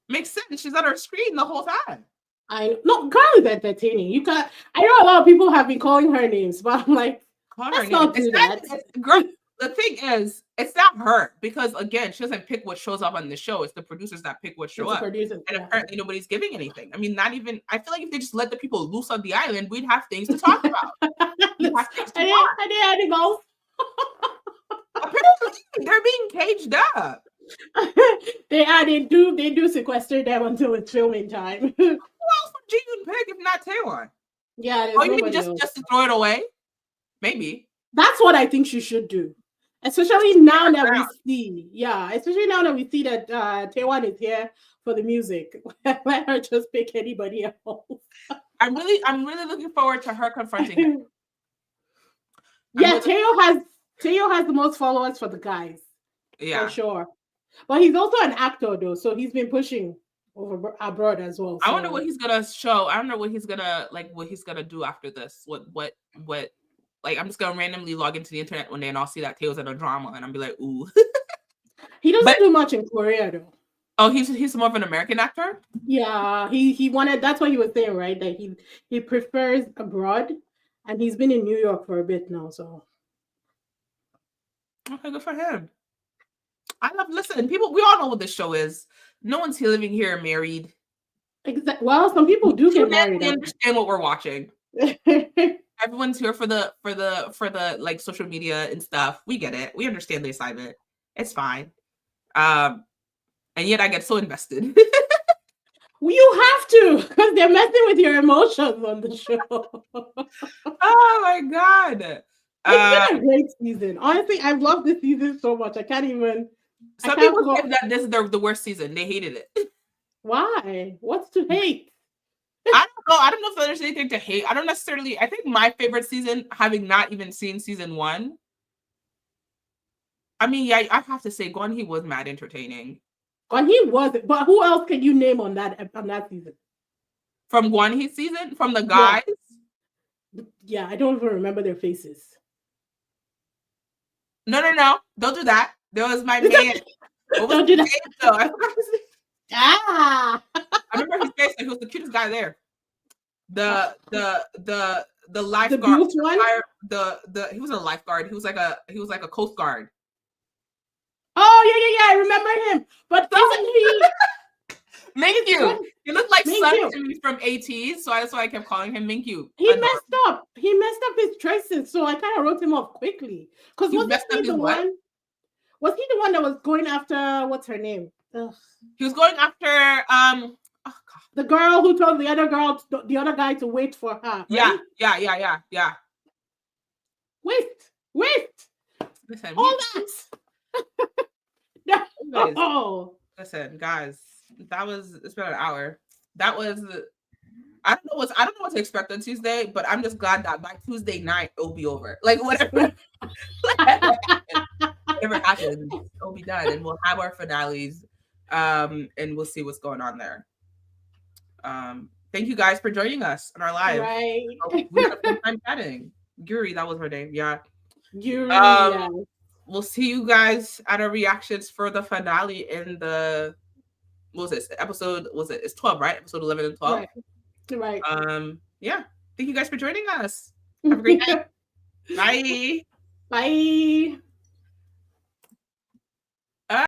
Speaker 1: makes sense. She's on her screen the whole time.
Speaker 2: Girl is entertaining. You got. I know a lot of people have been calling her names, but I'm like, let's not do that.
Speaker 1: Girl, the thing is, it's not her because again, she doesn't pick what shows up on the show. It's the producers that pick what show up. And apparently nobody's giving anything. I mean, not even. I feel like if they just let the people loose on the island, we'd have things to talk about.
Speaker 2: Animals.
Speaker 1: Apparently, they're being caged up.
Speaker 2: They do sequester them until it's filming time.
Speaker 1: Who else would Ji-yoon pick if not Taewon?
Speaker 2: Yeah,
Speaker 1: or you mean just to throw it away? Maybe.
Speaker 2: That's what I think she should do. Especially now that we see that Taewon is here for the music. Let her just pick anybody else.
Speaker 1: I'm really looking forward to her confronting him.
Speaker 2: Yeah, Taeyo has the most followers for the guys.
Speaker 1: Yeah.
Speaker 2: For sure. But he's also an actor though, so he's been pushing over abroad as well. So.
Speaker 1: I wonder what he's gonna show. I don't know what he's gonna do after this. What like I'm just gonna randomly log into the internet one day and I'll see that Taeyo's in a drama and I'll be like, ooh.
Speaker 2: He doesn't do much in Korea though.
Speaker 1: Oh, he's more of an American actor?
Speaker 2: Yeah, he wanted, that's what he was saying, right? That he prefers abroad and he's been in New York for a bit now, so.
Speaker 1: Okay, good for him. Listen, people, we all know what this show is. No one's here living here married.
Speaker 2: Exactly. Well, some people do get married.
Speaker 1: We understand what we're watching. Everyone's here for the like social media and stuff. We get it. We understand the assignment. It's fine. And yet I get so invested.
Speaker 2: Well, you have to, because they're messing with your emotions on the show.
Speaker 1: Oh my god.
Speaker 2: It's been a great season. Honestly, I've loved this season so much. I can't even.
Speaker 1: Some people say that this is the worst season. They hated it.
Speaker 2: Why? What's to hate?
Speaker 1: I don't know. I don't know if there's anything to hate. I don't necessarily. I think my favorite season, having not even seen season 1. I mean, yeah, I have to say, Gwon-hee was mad entertaining.
Speaker 2: Gwon-hee was, but who else can you name on that season?
Speaker 1: From Gwon-hee's season, from the guys.
Speaker 2: Yeah, I don't even remember their faces.
Speaker 1: No, don't do that. There was my man.
Speaker 2: Don't do that.
Speaker 1: I forgot his name. I remember his face. He was the cutest guy there. The lifeguard. He wasn't a lifeguard. He was like a coast guard.
Speaker 2: Oh yeah. I remember him. But doesn't he?
Speaker 1: Minkyu. He looked like Sun to me from AT, so that's why I kept calling him Minkyu.
Speaker 2: He messed up his choices, so I kind of wrote him off quickly. Because was he the one that was going after what's her name? Ugh.
Speaker 1: He was going after
Speaker 2: the girl who told the other guy to wait for her. Right?
Speaker 1: Yeah.
Speaker 2: Wait.
Speaker 1: Listen,
Speaker 2: all that.
Speaker 1: No. Listen, guys. It's been an hour. That was I don't know what to expect on Tuesday, but I'm just glad that by Tuesday night it'll be over. Like whatever happens, it'll be done and we'll have our finales. And we'll see what's going on there. Thank you guys for joining us on our live.
Speaker 2: Right.
Speaker 1: We had a fun time chatting. Yuri, that was her name. Yeah.
Speaker 2: Yuri.
Speaker 1: We'll see you guys at our reactions for the finale in the what was this episode? It's 12, right? Episode 11 and 12.
Speaker 2: Right.
Speaker 1: Yeah. Thank you guys for joining us. Have a great night. Bye.
Speaker 2: Bye.